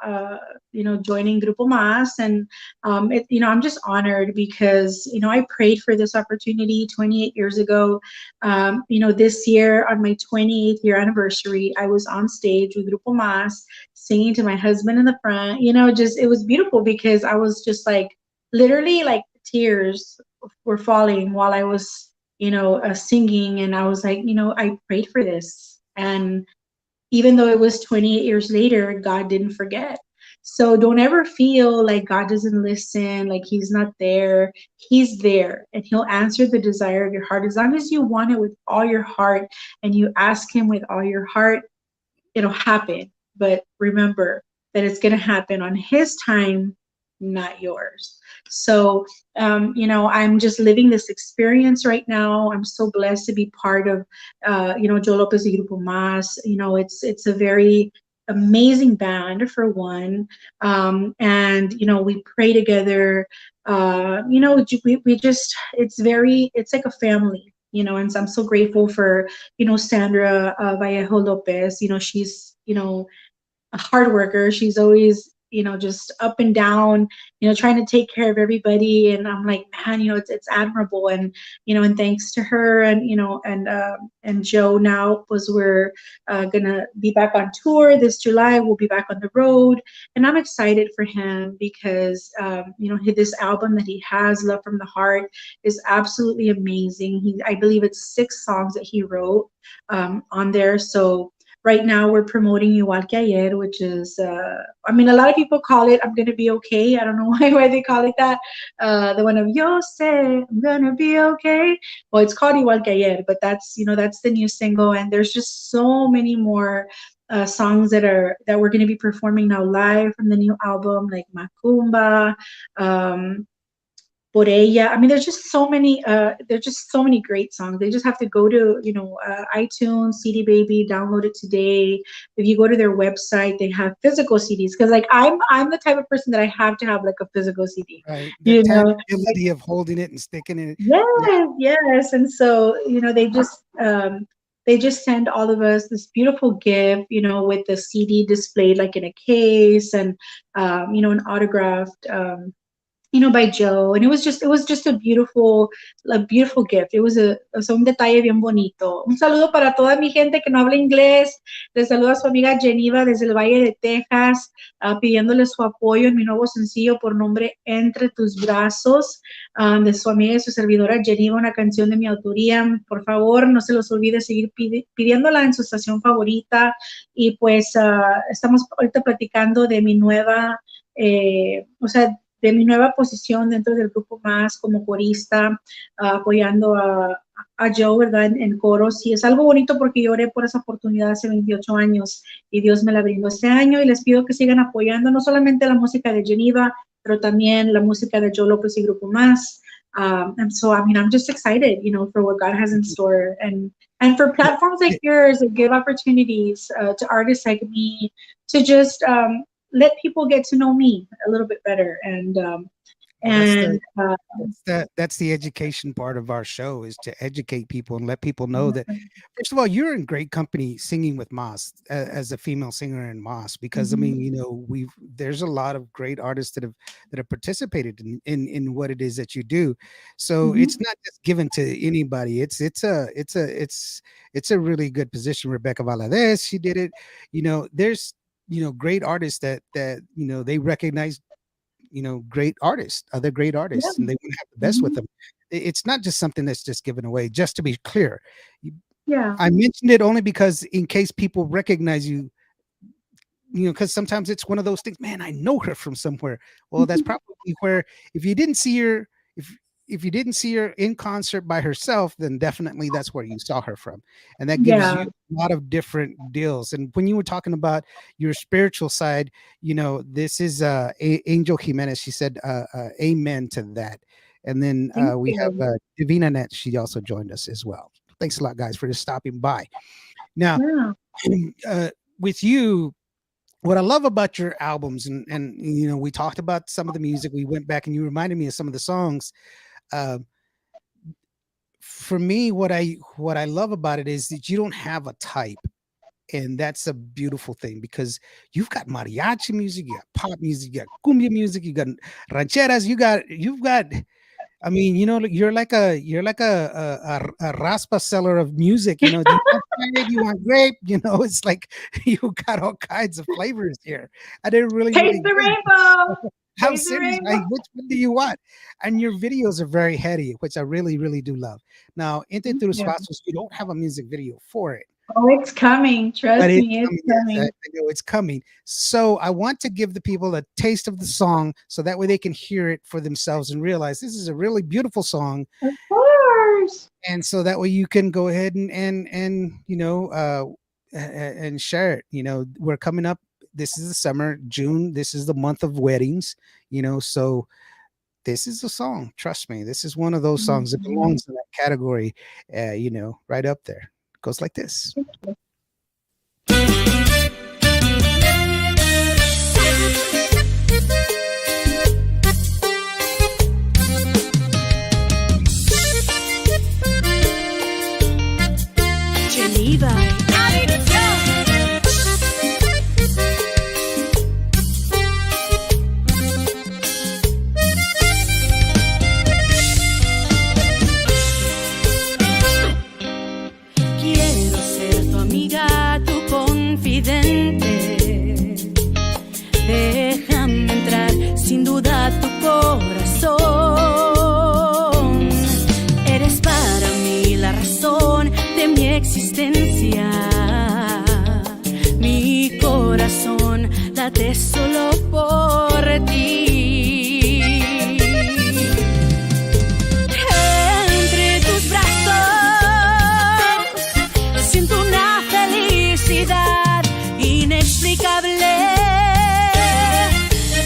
joining Grupo Mas, and I'm just honored because I prayed for this opportunity 28 years ago. This year on my 28th year anniversary, I was on stage with Grupo Mas, singing to my husband in the front. Just it was beautiful because I was just like literally like tears were falling while I was singing, and I was like, I prayed for this, and even though it was 28 years later, God didn't forget. So don't ever feel like God doesn't listen, like He's not there. He's there, and He'll answer the desire of your heart. As long as you want it with all your heart and you ask Him with all your heart, it'll happen. But remember that it's going to happen on His time, not yours. So, I'm just living this experience right now. I'm so blessed to be part of, Joe Lopez y Grupo Mas. It's a very amazing band for one, and we pray together. We just it's like a family. And so I'm so grateful for Sandra Vallejo Lopez. She's a hard worker. She's always, just up and down, trying to take care of everybody. And I'm like, man, it's admirable. And thanks to her and Joe now was we're gonna be back on tour this July. We'll be back on the road, and I'm excited for him because this album that he has, Love from the Heart, is absolutely amazing. I believe it's 6 songs that he wrote on there. So right now we're promoting Igual que Ayer, which is, a lot of people call it I'm Gonna Be Okay. I don't know why they call it that. The one of Yo Sé, I'm Gonna Be Okay. Well, it's called Igual que Ayer, but that's the new single. And there's just so many more songs that we're going to be performing now live from the new album, like Macumba, por ella. There's just so many great songs. They just have to go to, iTunes, CD Baby, download it today. If you go to their website, they have physical CDs. Cause like I'm the type of person that I have to have like a physical CD, Right. The you know, like, tangibility of holding it and sticking it. Yeah. yes, yes. And so, they just send all of us this beautiful gift, with the CD displayed like in a case, and an autographed by Joe, and it was just a beautiful gift. It was un detalle bien bonito. Un saludo para toda mi gente que no habla inglés. Les saluda su amiga Genyva desde el Valle de Texas, pidiéndole su apoyo en mi nuevo sencillo por nombre Entre tus brazos, de su amiga y su servidora Genyva, una canción de mi autoría. Por favor, no se los olvide seguir pidiéndola en su estación favorita. Y pues estamos ahorita platicando de mi nueva, de mi nueva posición dentro del grupo Más como corista, apoyando a Joe, ¿verdad? En coros. Y es algo bonito porque yo oré por esa oportunidad hace 28 años y Dios me la brindó este año, y les pido que sigan apoyando no solamente la música de Genyva, pero también la música de Joe Lopez y Grupo Más. And so, I'm just excited, for what God has in store, and for platforms like yours that give opportunities to artists like me to just let people get to know me a little bit better. And Well, that's and that's the education part of our show, is to educate people and let people know that, first of all, you're in great company singing with Moss, as a female singer in Moss, because I Mhm. mean, there's a lot of great artists that have participated in what it is that you do. So Mhm. it's not just given to anybody. It's a really good position. Rebecca Valadez, she did it. There's great artists that they recognize, great artists, other great Yeah. artists, and they want to have the best with Mhm. them. It's not just something that's just given away. Just to be clear, You- Yeah. I mentioned it only because in case people recognize you, because sometimes it's one of those things. Man, I know her from somewhere. Well, that's probably where, if you didn't see her, if if you didn't see her in concert by herself, then definitely that's where you saw her from, and that gives you Yeah. a lot of different deals. And when you were talking about your spiritual side, this is Angel Jimenez. She said, "Amen to that." And then Thank we have you. Divina Net. She also joined us as well. Thanks a lot, guys, for just stopping by. Now, Yeah. uh, with you, what I love about your albums, and we talked about some of the music. We went back and you reminded me of some of the songs. Uh, for me, what I love about it is that you don't have a type. And that's a beautiful thing because you've got mariachi music, you got pop music, you got cumbia music, you got rancheras, you've got I mean, you're like a raspa seller of music. You know, do you want cherry? Do you want grape? You know, it's like you got all kinds of flavors here, and they're really, Taste really the good. rainbow. How Taste the serious? Like, rainbow. which one do you want? And your videos are very heady, which I really, really do love. Now, Entre Thank Tus you. Pasos, you don't have a music video for it, Oh, it's coming. but Trust it's me, it's coming. Yes, coming. I know it's coming. So I want to give the people a taste of the song, so that way they can hear it for themselves and realize this is a really beautiful song, Of course. and so that way you can go ahead and and share it. You know, we're coming up. This is the summer, June. This is the month of weddings. You know, so this is a song. Trust me, this is one of those songs that Mhm. belongs in that category. Right up there. Goes like this. Genyva. Quiero ser tu amiga, tu confidente. Déjame entrar sin duda a tu corazón. Eres para mí la razón de mi existencia. Mi corazón late solo por ti. Entre tus brazos siento una felicidad inexplicable.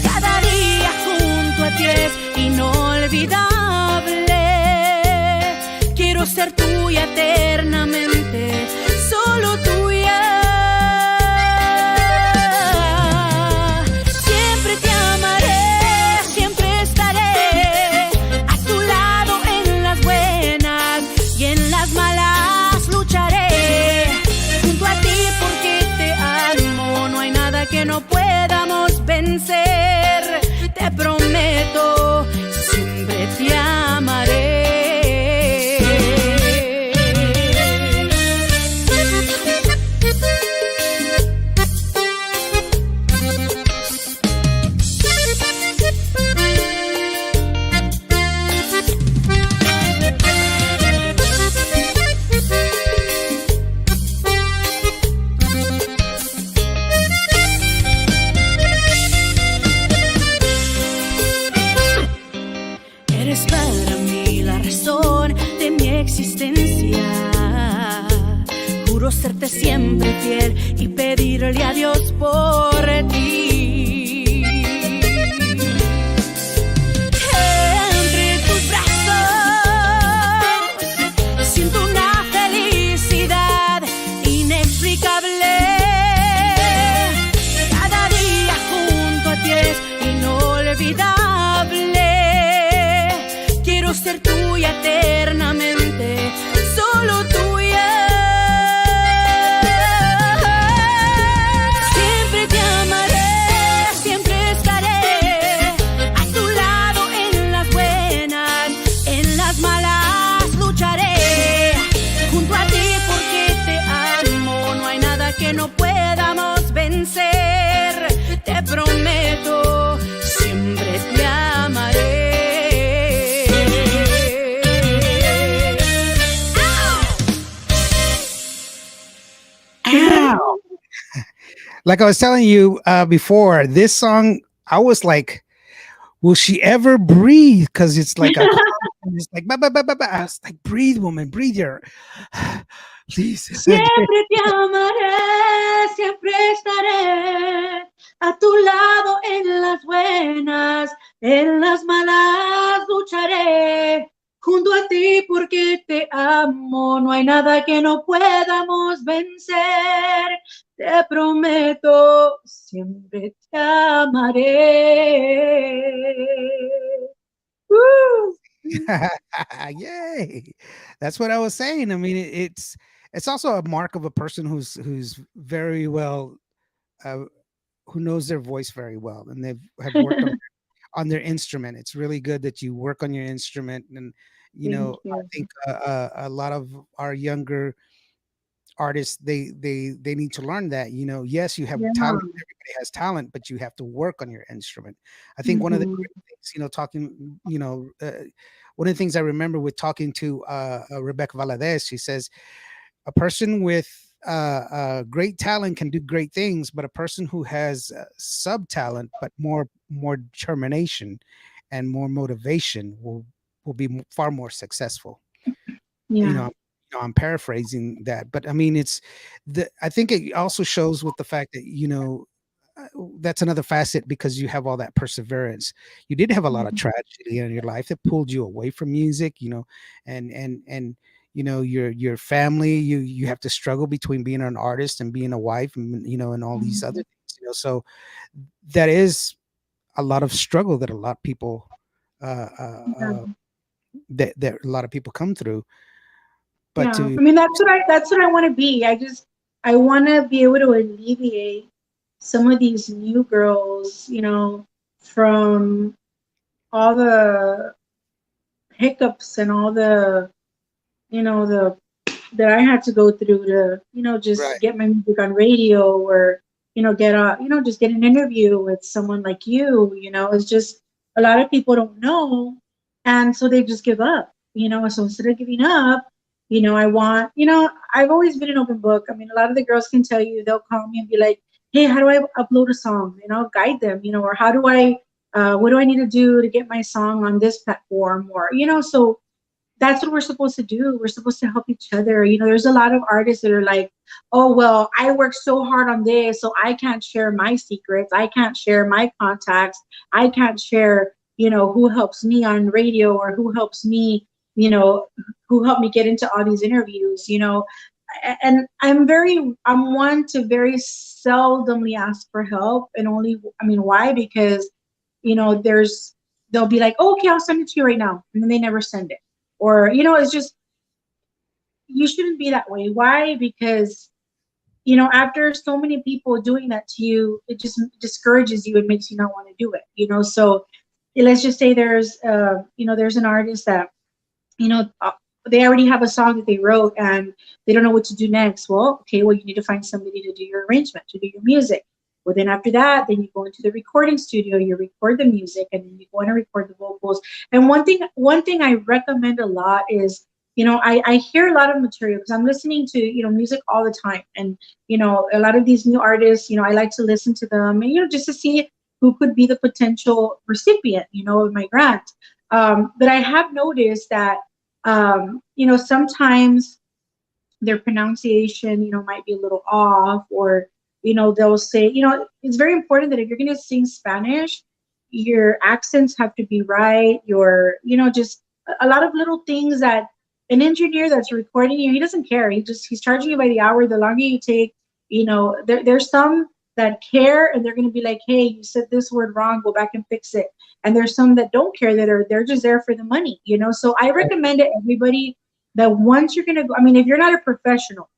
Cada día junto a ti es inolvidable. Quiero ser tuya eternamente, solo tuya. Siempre te amaré, siempre estaré a tu lado en las buenas y en las malas lucharé junto a ti porque te amo. No hay nada que no podamos vencer. Te prometo, siempre te amaré. Eres para mí la razón de mi existencia. Juro serte siempre fiel y pedirle a Dios por ti. Entre tus brazos siento una felicidad inexplicable. Cada día junto a ti es inolvidable. Quiero ser tuya eternamente, solo tuya. Siempre te amaré, siempre estaré a tu lado en las buenas, en las malas lucharé junto a ti porque te amo. No hay nada que no podamos vencer. Te prometo, siempre te amaré. Ow! Like I was telling you before, this song, I was like, will she ever breathe? Because it's like a it's like ba, ba, ba, ba, ba. I was like, breathe, woman, breathe here. Please. Siempre te amaré, siempre estaré a tu lado en las buenas, en las malas lucharé junto a ti porque te amo. No hay nada que no podamos vencer. Te prometo, siempre te amaré. Woo! Yay. That's what I was saying. I mean, it's also a mark of a person who's very well, uh, who knows their voice very well, and they have worked on their instrument. It's really good that you work on your instrument, and Thank I you. think a lot of our younger artists, they need to learn that, yes, you have Yeah. talent, everybody has talent, but you have to work on your instrument. I think one of the Mhm. great things, talking, one of the things I remember with talking to Rebecca Valadez, she says a person with great talent can do great things, but a person who has sub talent but more determination and more motivation will be far more successful. you Yeah. know, I'm paraphrasing that, but I mean, I think it also shows with the fact that, that's another facet, because you have all that perseverance. You did have a lot of Mhm. tragedy in your life that pulled you away from music, and your family, you have to struggle between being an artist and being a wife, and all these other Mhm. things, so that is a lot of struggle that a lot of people uh, uh, Yeah. uh, that a lot of people come through, but Yeah. to I mean, that's what I want to be. I want to be able to alleviate some of these new girls, from all the hiccups and all the that I had to go through to, just right. get my music on radio, or, just get an interview with someone like you. It's just a lot of people don't know. And so they just give up, So instead of giving up, I've always been an open book. I mean, a lot of the girls can tell you, they'll call me and be like, hey, how do I upload a song? Guide them, or how do what do I need to do to get my song on this platform? Or, so that's what we're supposed to do. We're supposed to help each other. There's a lot of artists that are like, oh, well, I worked so hard on this, so I can't share my secrets. I can't share my contacts. I can't share, who helps me on radio, or who helps me, you know, who helped me get into all these interviews. And I'm one to very seldomly ask for help. And only, I mean, why? Because, they'll be like, oh, okay, I'll send it to you right now. And then they never send it. Or, it's just, you shouldn't be that way. Why? Because, after so many people doing that to you, it just discourages you and makes you not want to do it. So let's just say there's an artist that, you know, uh, they already have a song that they wrote and they don't know what to do next. Well, okay, well, you need to find somebody to do your arrangement, to do your music. Well, then after that, then you go into the recording studio, you record the music, and then you go in and record the vocals. And one thing I recommend a lot is, I hear a lot of material because I'm listening to, music all the time. And, a lot of these new artists, I like to listen to them and, just to see who could be the potential recipient, of my grant. But I have noticed that sometimes their pronunciation, might be a little off, or, they'll say, it's very important that if you're going to sing Spanish, your accents have to be right. Just a lot of little things that an engineer that's recording you, he doesn't care. He's charging you by the hour. The longer you take, there's some that care and they're going to be like, hey, you said this word wrong, go back and fix it. And there's some that don't care, they're just there for the money. So I recommend it, everybody, that once you're gonna go, I mean, if you're not a professional,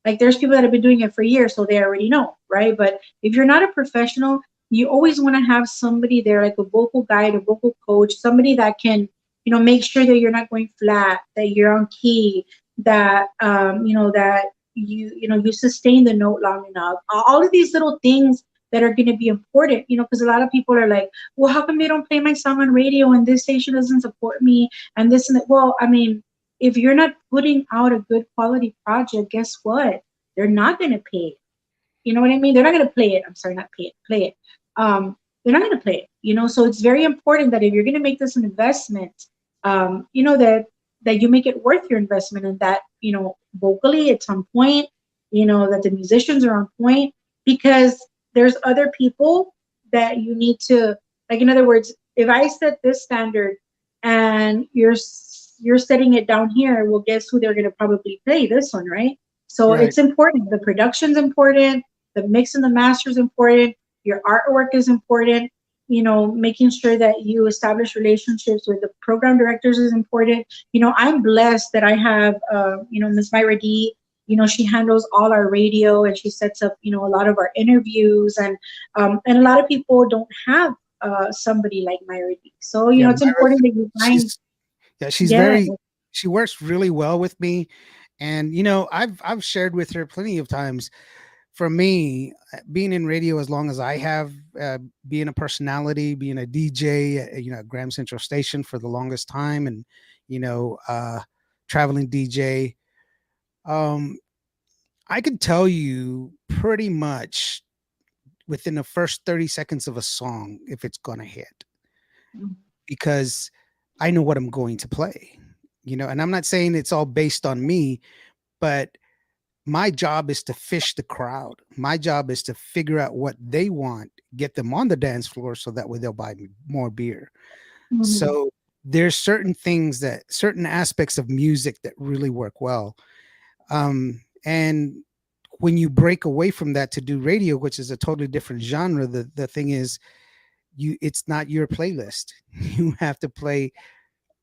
like there's people that have been doing it for years, so they already know, right? But if you're not a professional, you always want to have somebody there, like a vocal guide, a vocal coach, somebody that can, make sure that you're not going flat, that you're on key, that that you sustain the note long enough. All of these little things that are going to be important, because a lot of people are like, well, how come they don't play my song on radio and this station doesn't support me and this and that? Well, I mean, if you're not putting out a good quality project, guess what? They're not going to pay it. You know what I mean? They're not going to play it. I'm sorry, not pay it, play it. They're not going to play it. So it's very important that if you're going to make this an investment, that you make it worth your investment, and that vocally it's on point. That the musicians are on point, because there's other people that you need to, like, in other words, if I set this standard and you're setting it down here, well, guess who they're going to probably play? This one, right? So Right. it's important. The production's important, the mix and the master is important, your artwork is important. making sure that you establish relationships with the program directors is important. I'm blessed that I have, Miss Myra D. She handles all our radio and she sets up, a lot of our interviews, and a lot of people don't have somebody like Myra D. So, Yeah, it's important that you find, she's she's yeah. very she works really well with me. And I've shared with her plenty of times. For me, being in radio as long as I have, being a personality, being a DJ, at Graham Central Station for the longest time, and you know, uh, traveling DJ, um, I could tell you pretty much within the first 30 seconds of a song if it's gonna hit, because I know what I'm going to play. And I'm not saying it's all based on me, but my job is to fish the crowd. My job is to figure out what they want, get them on the dance floor so that way they'll buy me more beer. Mhm. So there's certain aspects of music that really work well. And when you break away from that to do radio, which is a totally different genre, the thing is, it's not your playlist. You have to play,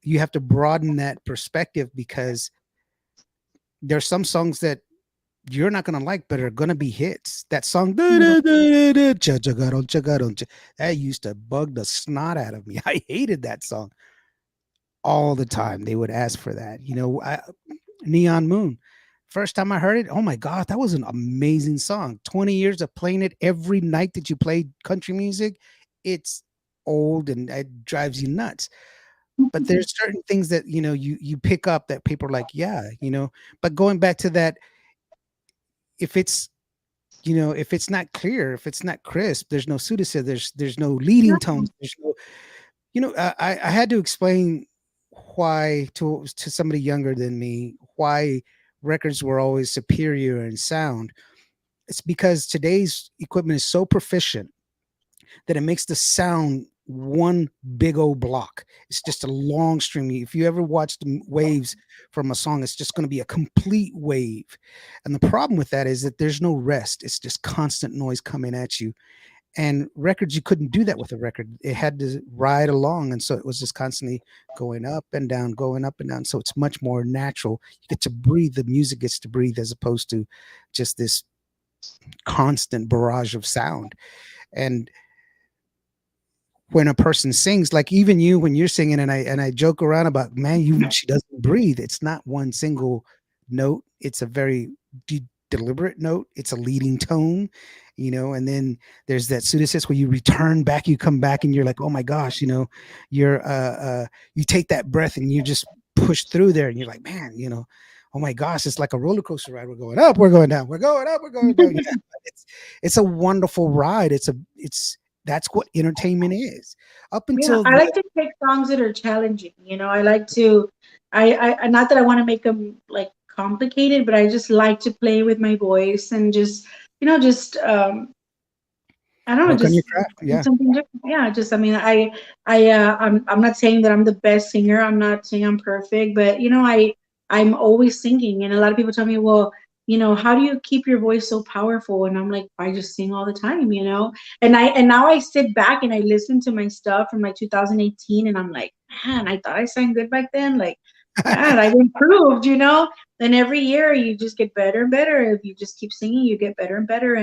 you have to broaden that perspective, because there's some songs that you're not gonna like, but are gonna be hits. That song, Mhm. that used to bug the snot out of me. I hated that song all the time. They would ask for that. Neon Moon. First time I heard it, oh my God, that was an amazing song. 20 years of playing it every night that you played country music, it's old and it drives you nuts. But there's certain things that you pick up that people are like, yeah. But going back to that, if it's if it's not clear, if it's not crisp, there's no pseudonym, there's no leading tones, there's no, I had to explain why to somebody younger than me why records were always superior in sound. It's because today's equipment is so proficient that it makes the sound one big old block. It's just a long stream. If you ever watch the waves from a song, it's just going to be a complete wave. And the problem with that is that there's no rest. It's just constant noise coming at you. And records, you couldn't do that with a record. It had to ride along. And so it was just constantly going up and down, going up and down. So it's much more natural. You get to breathe. The music gets to breathe, as opposed to just this constant barrage of sound. And when a person sings, like even you, when you're singing, and I joke around about, man, she doesn't breathe. It's not one single note. It's a very deliberate note. It's a leading tone, and then there's that pseudosis where you return back, you come back, and you're like, oh my gosh, you're you take that breath and you just push through there, and you're like, man, oh my gosh, it's like a roller coaster ride. We're going up, we're going down, we're going up, we're going down. Yeah, it's a wonderful ride. It's that's what entertainment is. Up Yeah, until I like to pick songs that are challenging. I like to, not that I want to make them like complicated, but I just like to play with my voice and just, just I don't know, work on your just craft. do Yeah. something different. Yeah, just I mean, I'm not saying that I'm the best singer. I'm not saying I'm perfect, but I'm always singing, and a lot of people tell me, well, how do you keep your voice so powerful? And I'm like, I just sing all the time. And now I sit back and I listen to my stuff from like 2018, and I'm like, man, I thought I sang good back then. Like, man, I've improved. Then every year you just get better and better. If you just keep singing, you get better and better.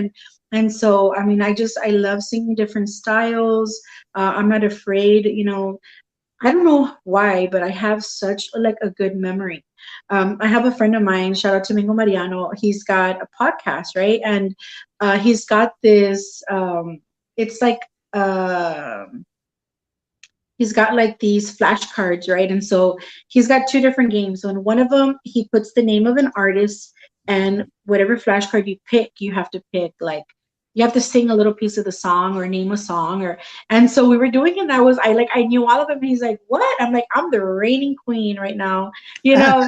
And so, I mean, I love singing different styles. I'm not afraid. I don't know why, but I have such like a good memory. I have a friend of mine, shout out to Mingo Mariano. He's got a podcast, right? And he's got this. It's like. He's got like these flashcards, right? And so he's got two different games. So in one of them, he puts the name of an artist, and whatever flashcard you pick, you have to pick like you have to sing a little piece of the song or name a song. And so we were doing it, and I knew all of them. And he's like, what? I'm like, I'm the reigning queen right now, you know.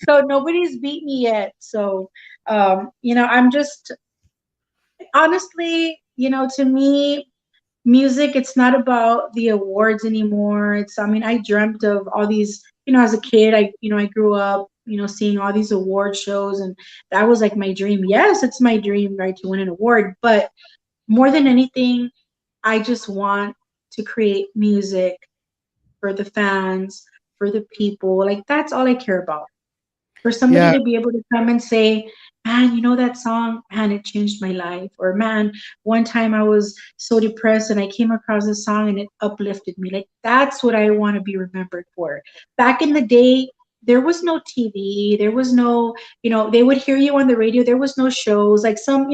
So nobody's beat me yet. So I'm just honestly, to me, music, it's not about the awards anymore. I mean, I dreamt of all these, as a kid. I grew up, seeing all these award shows, and that was like my dream. Yes, it's my dream, right, to win an award, but more than anything, I just want to create music for the fans, for the people. Like that's all I care about. For somebody Yeah, to be able to come and say, man, you know that song, man, it changed my life. Or man, one time I was so depressed and I came across this song and it uplifted me. Like that's what I want to be remembered for. Back in the day, there was no TV, there was no, they would hear you on the radio, there was no shows. Like some,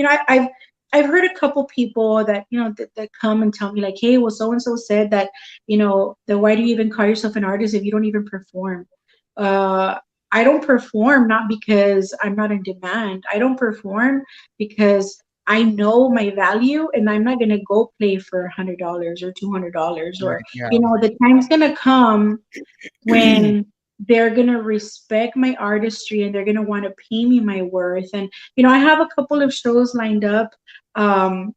I've heard a couple people that that come and tell me like, hey, well, so and so said that, that why do you even call yourself an artist if you don't even perform? uh I don't perform not because I'm not in demand. I don't perform because I know my value and I'm not gonna go play for $100 or $200, or right, yeah. the time's gonna come when they're gonna respect my artistry and they're gonna want to pay me my worth. And I have a couple of shows lined up. Um,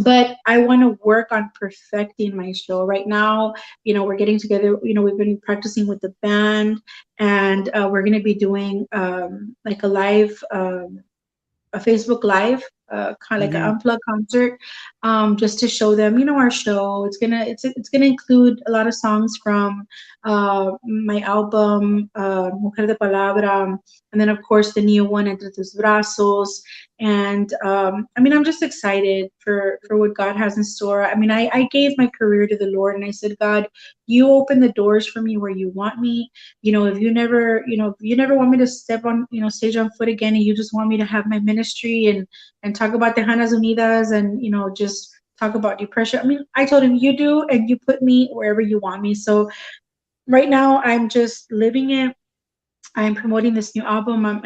but I want to work on perfecting my show. Right now, we're getting together. We've been practicing with the band, and we're going to be doing like a live a Facebook Live, kind of like an Mhm. unplugged concert, just to show them, our show. It's gonna include a lot of songs from my album, Mujer de Palabra, and then of course the new one, Entre tus brazos. And I mean, I'm just excited for what God has in store. I mean, I gave my career to the Lord, and I said, God, you open the doors for me where you want me. If you never want me to step on, stage on foot again, and you just want me to have my ministry and talk about Tejanas Unidas and, just talk about depression. I mean, I told him, you do, and you put me wherever you want me. So right now I'm just living it. I'm promoting this new album. I've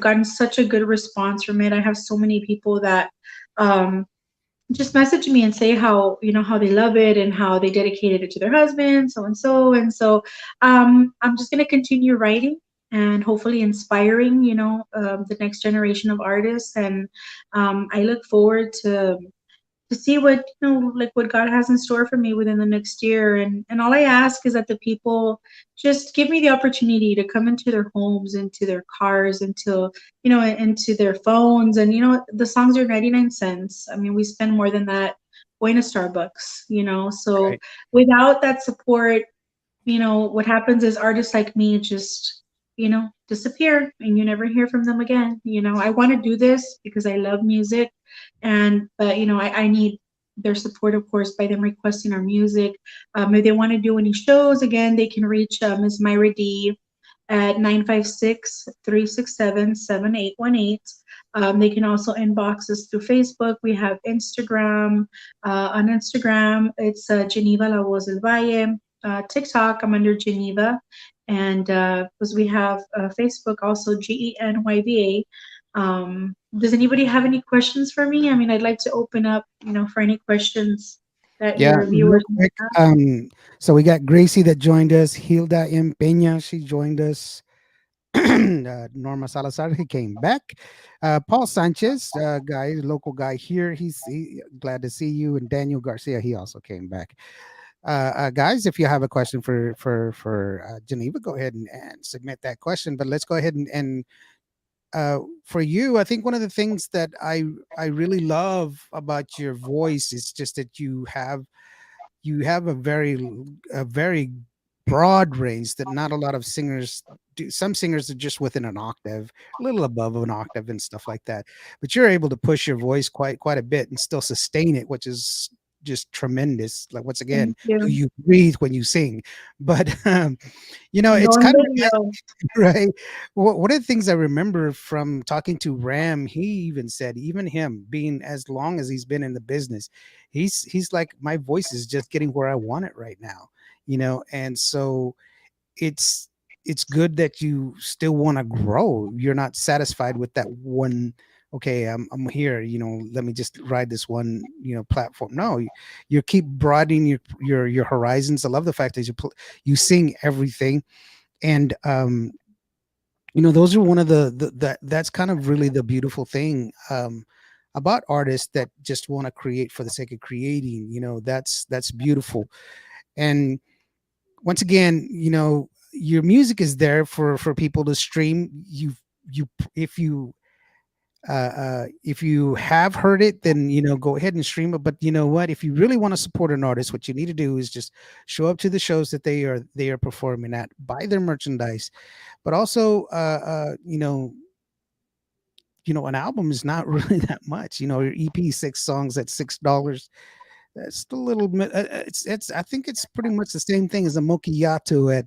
gotten such a good response from it. I have so many people that, um, just message me and say how how they love it and how they dedicated it to their husband, so and so. And so I'm just going to continue writing and hopefully inspiring the next generation of artists. And I look forward to see what like what God has in store for me within the next year. And all I ask is that the people just give me the opportunity to come into their homes, into their cars, into their phones. And the songs are 99 cents. I mean, we spend more than that going to Starbucks. So Right. without that support, what happens is artists like me just, disappear and you never hear from them again. I want to do this because I love music. But, I need their support, of course, by them requesting our music. If they want to do any shows, again, they can reach Ms. Myra D at 956-367-7818. They can also inbox us through Facebook. We have Instagram. On Instagram, it's Genyva La Voz del Valle. TikTok, I'm under Genyva. And because we have Facebook also, Genyva. Does anybody have any questions for me? I mean, I'd like to open up, for any questions that Yeah, your real viewers may quick. have. So we got Gracie that joined us, Hilda M. Peña, she joined us. Norma Salazar, he came back. Paul Sanchez, guy, local guy here, glad to see you. And Daniel Garcia, he also came back. Guys, if you have a question for Geneva, go ahead and submit that question. But let's go ahead and for you, I think one of the things that I really love about your voice is just that you have a very broad range that not a lot of singers do. Some singers are just within an octave, a little above an octave and stuff like that, but you're able to push your voice quite a bit and still sustain it, which is just tremendous. Like, once again, Thank you. do you breathe when you sing? But it's kind of ¿Dónde yo? right. One of the things I remember from talking to Ram, he even said, even him being as long as he's been in the business, he's like, my voice is just getting where I want it right now, and so it's it's good that you still want to grow. You're not satisfied with that one. Okay, I'm here. Let me just ride this one. Platform. No, you keep broadening your horizons. I love the fact that you sing everything, and those are one of that's kind of really the beautiful thing about artists that just want to create for the sake of creating. That's beautiful. And once again, your music is there for people to stream. You if you If you have heard it, then go ahead and stream it. But you know what? If you really want to support an artist, what you need to do is just show up to the shows that they are performing at, buy their merchandise, but also an album is not really that much. Your EP, 6 songs at $6. That's a little bit. It's. I think it's pretty much the same thing as a macchiato at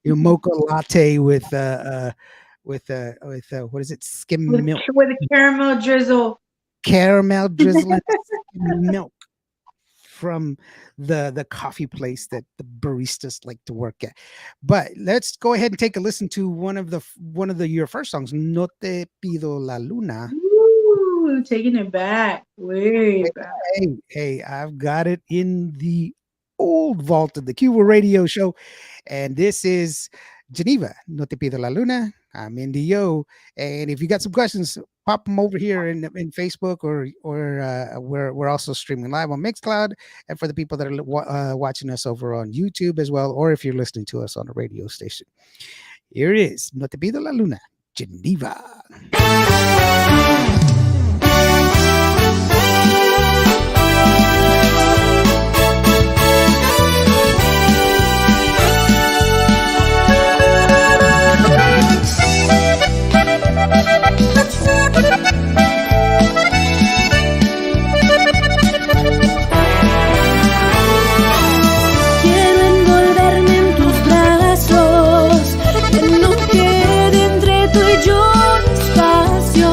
mocha latte with what is it? Skim milk. With a caramel drizzle. Caramel drizzling milk from the coffee place that the baristas like to work at. But let's go ahead and take a listen to one of your first songs, No Te Pido La Luna. Ooh, taking it back, way back. Hey, I've got it in the old vault of the Cuba Radio Show, and this is Genyva, No Te Pido La Luna. I'm Indy Yo, and if you got some questions, pop them over here in Facebook, or we're also streaming live on Mixcloud, and for the people that are watching us over on YouTube as well, or if you're listening to us on the radio station. Here it is, No Te Pido La Luna, Genyva. Quiero envolverme en tus brazos, que no quede entre tú y yo espacio.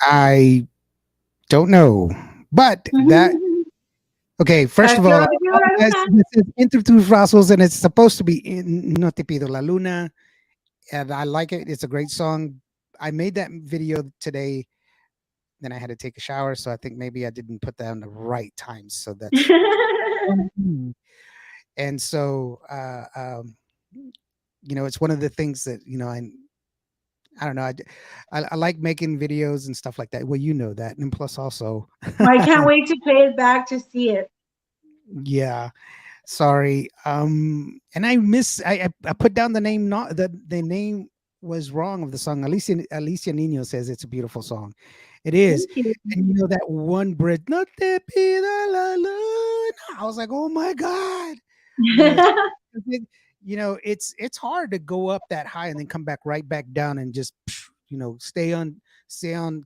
I don't know, but that okay. First of all, I Flor de la apologize. luna. This is Entre Tus Brazos, and it's supposed to be in No Te Pido La Luna, and I like it. It's a great song. I made that video today. Then I had to take a shower, so I think maybe I didn't put that on the right time. So that's on me. And so it's one of the things that I don't know. I like making videos and stuff like that. Well, you know that, and plus also, I can't wait to play it back to see it. yeah. Sorry. And I put down the name. Not the name was wrong of the song. Alicia Nino says it's a beautiful song. It is, Thank you. and that one bridge. No te pida la luna. I was like, oh my god. You know, it's hard to go up that high and then come back right back down and just stay on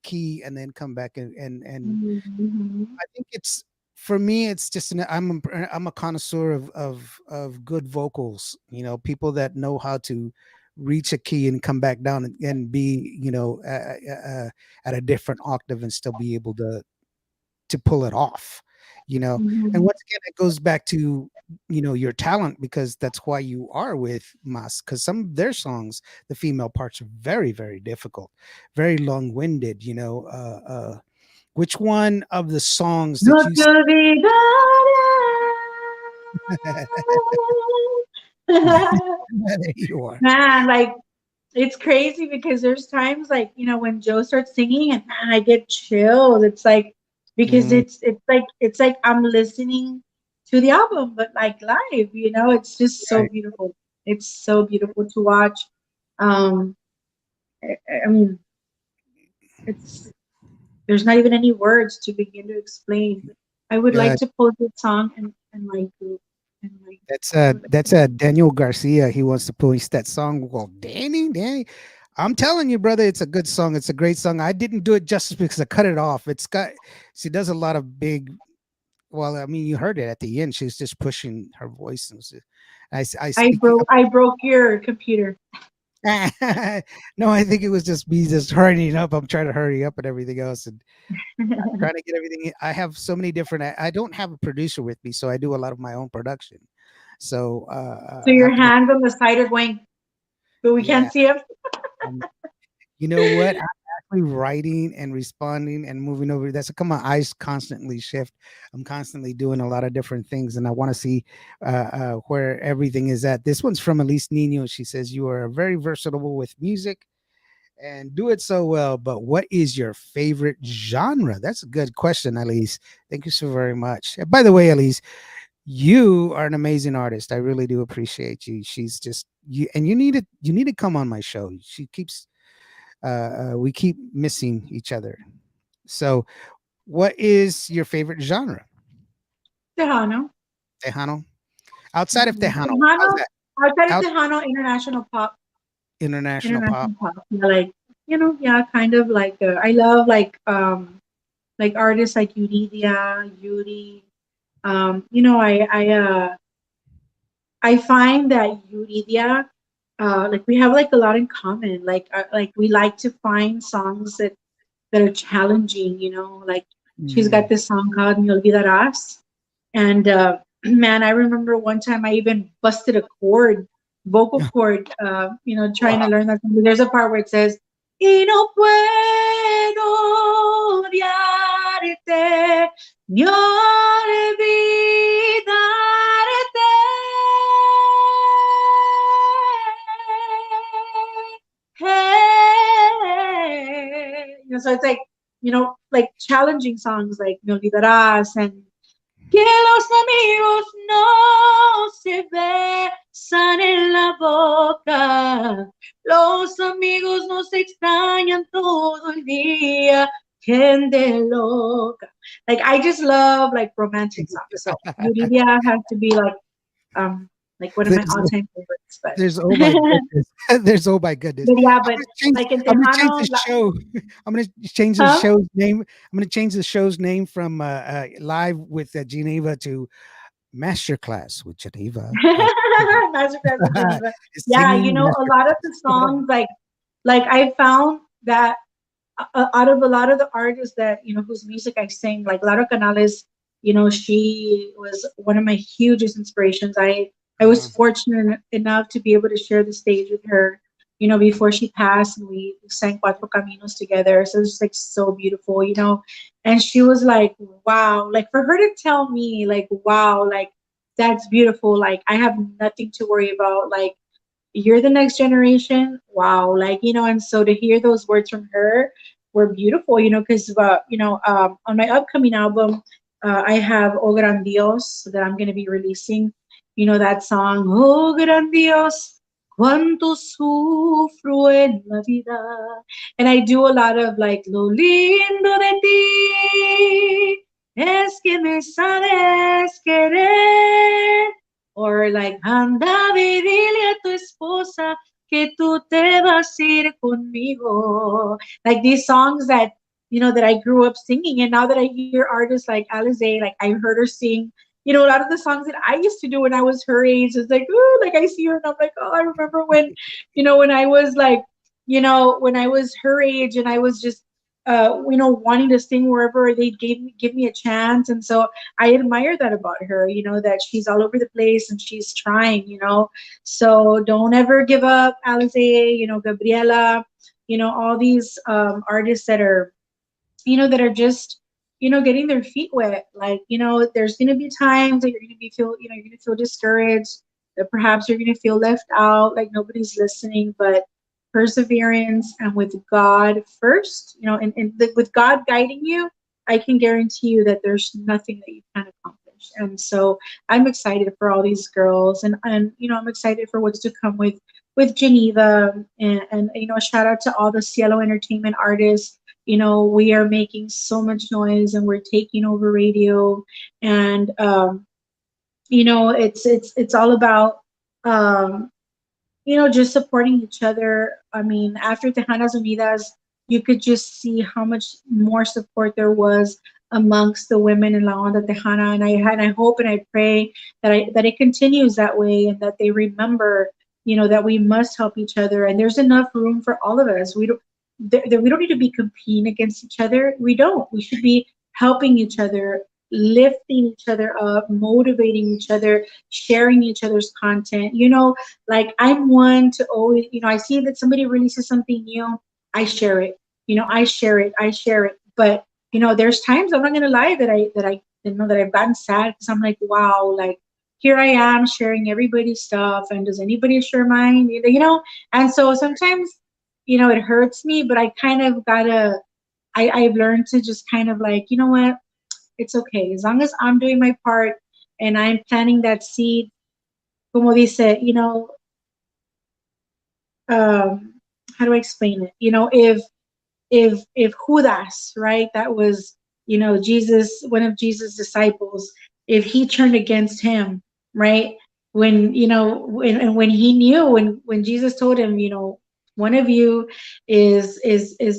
key and then come back and Mhm. I think it's for me it's just I'm a connoisseur of good vocals, people that know how to reach a key and come back down and be at a different octave and still be able to pull it off, and Mhm. once again it goes back to your talent, because that's why you are with Mas, because some of their songs, the female parts are very, very difficult, very long-winded, which one of the songs No that you te olvidaré. there you are. Man, like it's crazy because there's times like, when Joe starts singing and man, I get chilled. It's like because Mm, it's like I'm listening to the album, but like live, it's just so right. beautiful. It's so beautiful to watch. Um, I mean, it's there's not even any words to begin to explain. But I would Yeah, like to post this song and my group and like that's Daniel Garcia. He wants to post that song. Well, Danny, I'm telling you, brother, it's a good song. It's a great song. I didn't do it justice because I cut it off. She does a lot of big. Well, I mean, you heard it at the end. She's just pushing her voice. And I I speak. broke I broke your computer. No, I think it was just me just hurrying up. I'm trying to hurry up and everything else, and trying to get everything. I have so many different. I don't have a producer with me, so I do a lot of my own production. So So I your have to go. hands on the side are going, but we Yeah. can't see them. um, You know what? I'm actually writing and responding and moving over. That's come my eyes constantly shift. I'm constantly doing a lot of different things, and I want to see where everything is at. This one's from Elise Nino. She says, "You are very versatile with music and do it so well. But what is your favorite genre?" That's a good question, Elise. Thank you so very much. By the way, Elise, you are an amazing artist. I really do appreciate you. She's just you, and you need to come on my show. She keeps we keep missing each other. So, what is your favorite genre? Tejano. Tejano. Outside of Tejano, how's Tejano, that? outside of Out Tejano, international pop. international pop. International pop. Yeah, like, yeah, kind of like I love like artists like Yuridia, Yuri. I find that Yuridia, like we have like a lot in common. Like we like to find songs that are challenging. Like she's got Mhm. this song called "Me Olvidarás," and man, I remember one time I even busted a chord, vocal cord. Trying to Wow. learn that song. There's a part where it says, "Y no puedo odiarte, ni olvidarte." Hey. So it's like, like challenging songs like Me Olvidarás and Que los amigos no se besan en la boca, los amigos no se extrañan todo el día, gente loca. Like I just love like romantic songs. So Yuridia has to be like one of my There's all-time favorites. But there's oh my goodness. There's oh my goodness. but yeah, I'm but gonna change like in I'm gonna change Tejano, the show. I'm gonna change the huh? show's name. I'm gonna change the show's name from live with Geneva to Masterclass with Geneva. Masterclass with Genyva. Yeah, Singing a lot of masterclass. the songs like I found that out of a lot of the artists that whose music I sing, like Laura Canales, she was one of my hugest inspirations. I was Uh, fortunate enough to be able to share the stage with her, before she passed, and we sang Cuatro Caminos together. So it was just like so beautiful, And she was like, wow, like for her to tell me, like, wow, like that's beautiful. Like I have nothing to worry about. Like you're the next generation. Wow. Like, and so to hear those words from her were beautiful, because, on my upcoming album, I have O Gran Dios that I'm going to be releasing, that song, Oh Gran Dios, cuánto sufro en la vida. And I do a lot of like, lo lindo de ti es que me sabes querer. Or like, anda, ve, dile a tu esposa que tú te vas a ir conmigo. Like these songs that, that I grew up singing. And now that I hear artists like Alize, like I heard her sing, a lot of the songs that I used to do when I was her age. It's like, ooh, like I see her and I'm like, oh, I remember when, when I was like, when I was her age and I was just, wanting to sing wherever they give me a chance. And so I admire that about her, that she's all over the place and she's trying, So don't ever give up, Alize, Gabriela, all these artists that are just, getting their feet wet. Like, there's gonna be times that you're gonna feel discouraged, that perhaps you're gonna feel left out, like nobody's listening, but perseverance and with God first, with God guiding you, I can guarantee you that there's nothing that you can't accomplish. And so I'm excited for all these girls, and I'm excited for what's to come with Genyva, and shout out to all the Cielo Entertainment artists. We are making so much noise and we're taking over radio, and it's all about just supporting each other. I mean, after Tejanas Unidas, you could just see how much more support there was amongst the women in La Onda Tejana, and I hope and I pray that it continues that way, and that they remember, that we must help each other, and there's enough room for all of us. We don't need to be competing against each other. We don't. We should be helping each other, lifting each other up, motivating each other, sharing each other's content. Like I'm one to always, I see that somebody releases something new, I share it. I share it. But there's times, I'm not gonna lie, that I've gotten sad because I'm like, wow, like here I am sharing everybody's stuff, and does anybody share mine? And so sometimes, it hurts me, but I kind of gotta. I've learned to just kind of like, you know what, it's okay as long as I'm doing my part and I'm planting that seed. Como dice, um, how do I explain it? If Judas, right, that was, Jesus, one of Jesus' disciples, if he turned against him, right, when when he knew, when Jesus told him, one of you is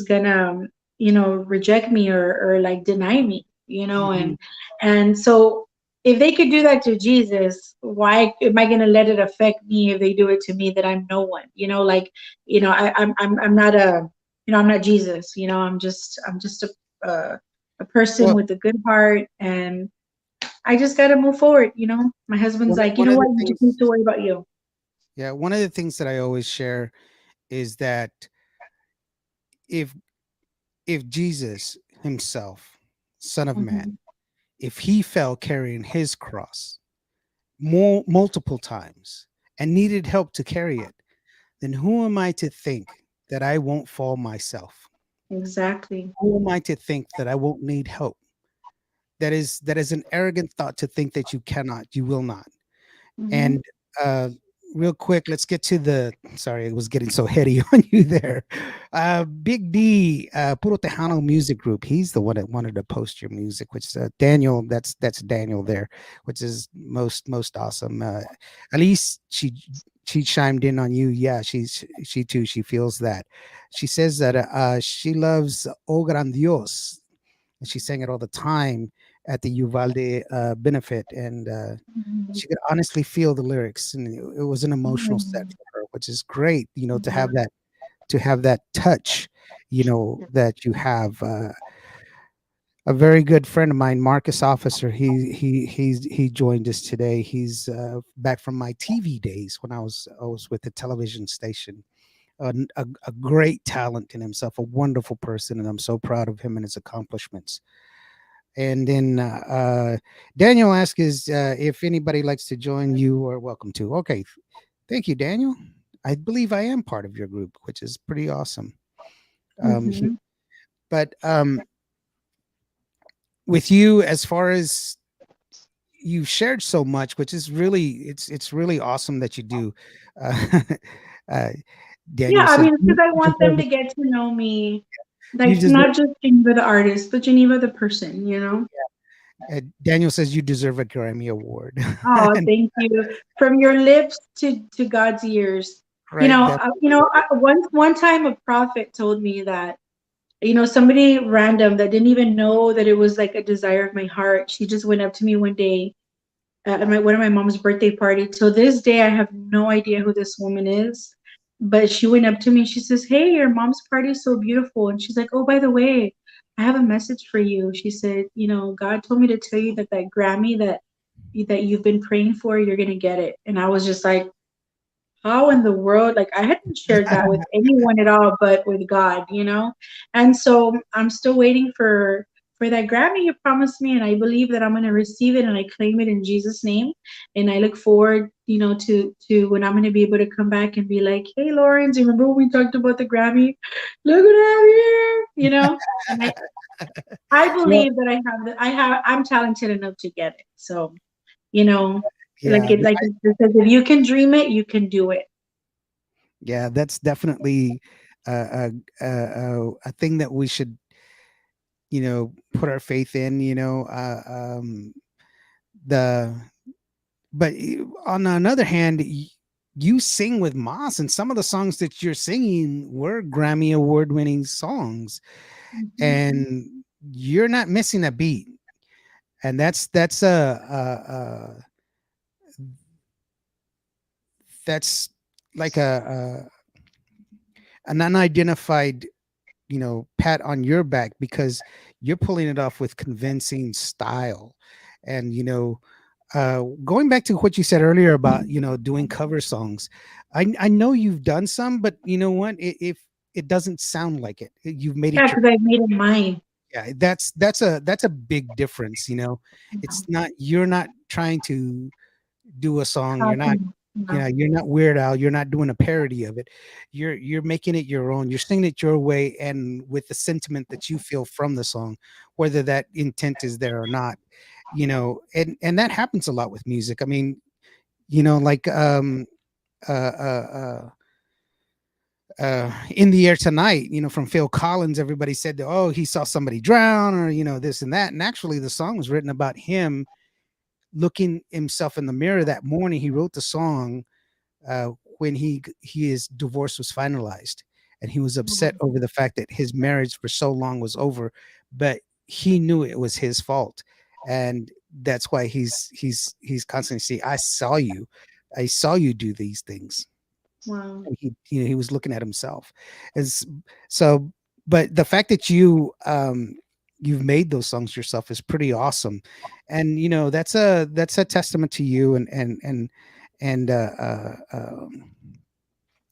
gonna reject me, or like deny me, mhm. and so if they could do that to Jesus, why am I going to let it affect me if they do it to me, that I'm no one? Like, I'm not I'm not Jesus. I'm just a person Well, with a good heart, and I just got to move forward. My husband's like, you one know of what? the You just need things, to worry about you. yeah, one of the things that I always share is that if Jesus himself, Son of Man, Hmm. if he fell carrying his cross multiple times and needed help to carry it, then who am I to think that I won't fall myself? Exactly. Who am I to think that I won't need help? That is an arrogant thought to think that you cannot, you will not. Hmm. And uh, real quick, let's get to the. Sorry, it was getting so heady on you there. Big D, Puro Tejano Music Group. He's the one that wanted to post your music, which is Daniel. That's Daniel there, which is most awesome. At least she chimed in on you. Yeah, she too. She feels that. She says that she loves O Gran Dios, and she sang it all the time at the Uvalde benefit, and Hmm. she could honestly feel the lyrics, and it was an emotional set Hmm. for her, which is great, to Yeah. have that touch that you have. A very good friend of mine, Marcus Officer. He joined us today. He's back from my TV days when I was with the television station. A great talent in himself, a wonderful person, and I'm so proud of him and his accomplishments. And then Daniel asks is if anybody likes to join, you are welcome to. Okay, thank you, Daniel. I believe I am part of your group, which is pretty awesome. Mm-hmm. But with you, as far as you've shared so much, which is really it's really awesome that you do. Uh, uh, Yeah, Daniel I says mean, you because I want them deserve to it. get to know me, You like deserve. not just Genevieve the artist, but Genevieve the person, you know? Daniel says you deserve a Grammy award. Oh, And, thank you. From your lips to God's ears. right, that One time a prophet told me that, somebody random that didn't even know that it was like a desire of my heart. She just went up to me one day at one of my mom's birthday party. Till this day, I have no idea who this woman is. But she went up to me and she says, "Hey, your mom's party is so beautiful." And she's like, "Oh, by the way, I have a message for you." She said, "God told me to tell you that Grammy that you've been praying for, you're gonna get it." And I was just like, how in the world? Like I hadn't shared that with anyone at all, but with God. And so I'm still waiting for that Grammy you promised me, and I believe that I'm gonna receive it, and I claim it in Jesus' name. And I look forward, to when I'm gonna be able to come back and be like, "Hey, Lawrence, you remember when we talked about the Grammy? Look what I have here," And I well, believe that I'm talented enough to get it. So you know, yeah, like it says, if you can dream it, you can do it. yeah, that's definitely a thing that we should put our faith in. The but on another hand, you sing with Moss, and some of the songs that you're singing were Grammy award winning songs, Mhm. and you're not missing a beat. And that's like an unidentified pat on your back, because you're pulling it off with convincing style. And going back to what you said earlier about doing cover songs, I know you've done some, but you know what, if it doesn't sound like it, you've made Yeah, it your. because I made it mine. Yeah, that's a big difference. It's not, you're not trying to do a song. You're not, Copy. Yeah. you're not Weird Al. You're not doing a parody of it. You're making it your own. You're singing it your way and with the sentiment that you feel from the song, whether that intent is there or not. And that happens a lot with music. I mean, like uh uh uh in the air tonight, from Phil Collins. Everybody said, oh, he saw somebody drown, or this and that. And actually the song was written about him looking himself in the mirror that morning. He wrote the song uh, when his divorce was finalized, and he was upset over the fact that his marriage for so long was over, but he knew it was his fault, and that's why he's constantly saying, I saw you do these things." Wow. And he was looking at himself as so. But the fact that you've made those songs yourself is pretty awesome, and that's a testament to you, and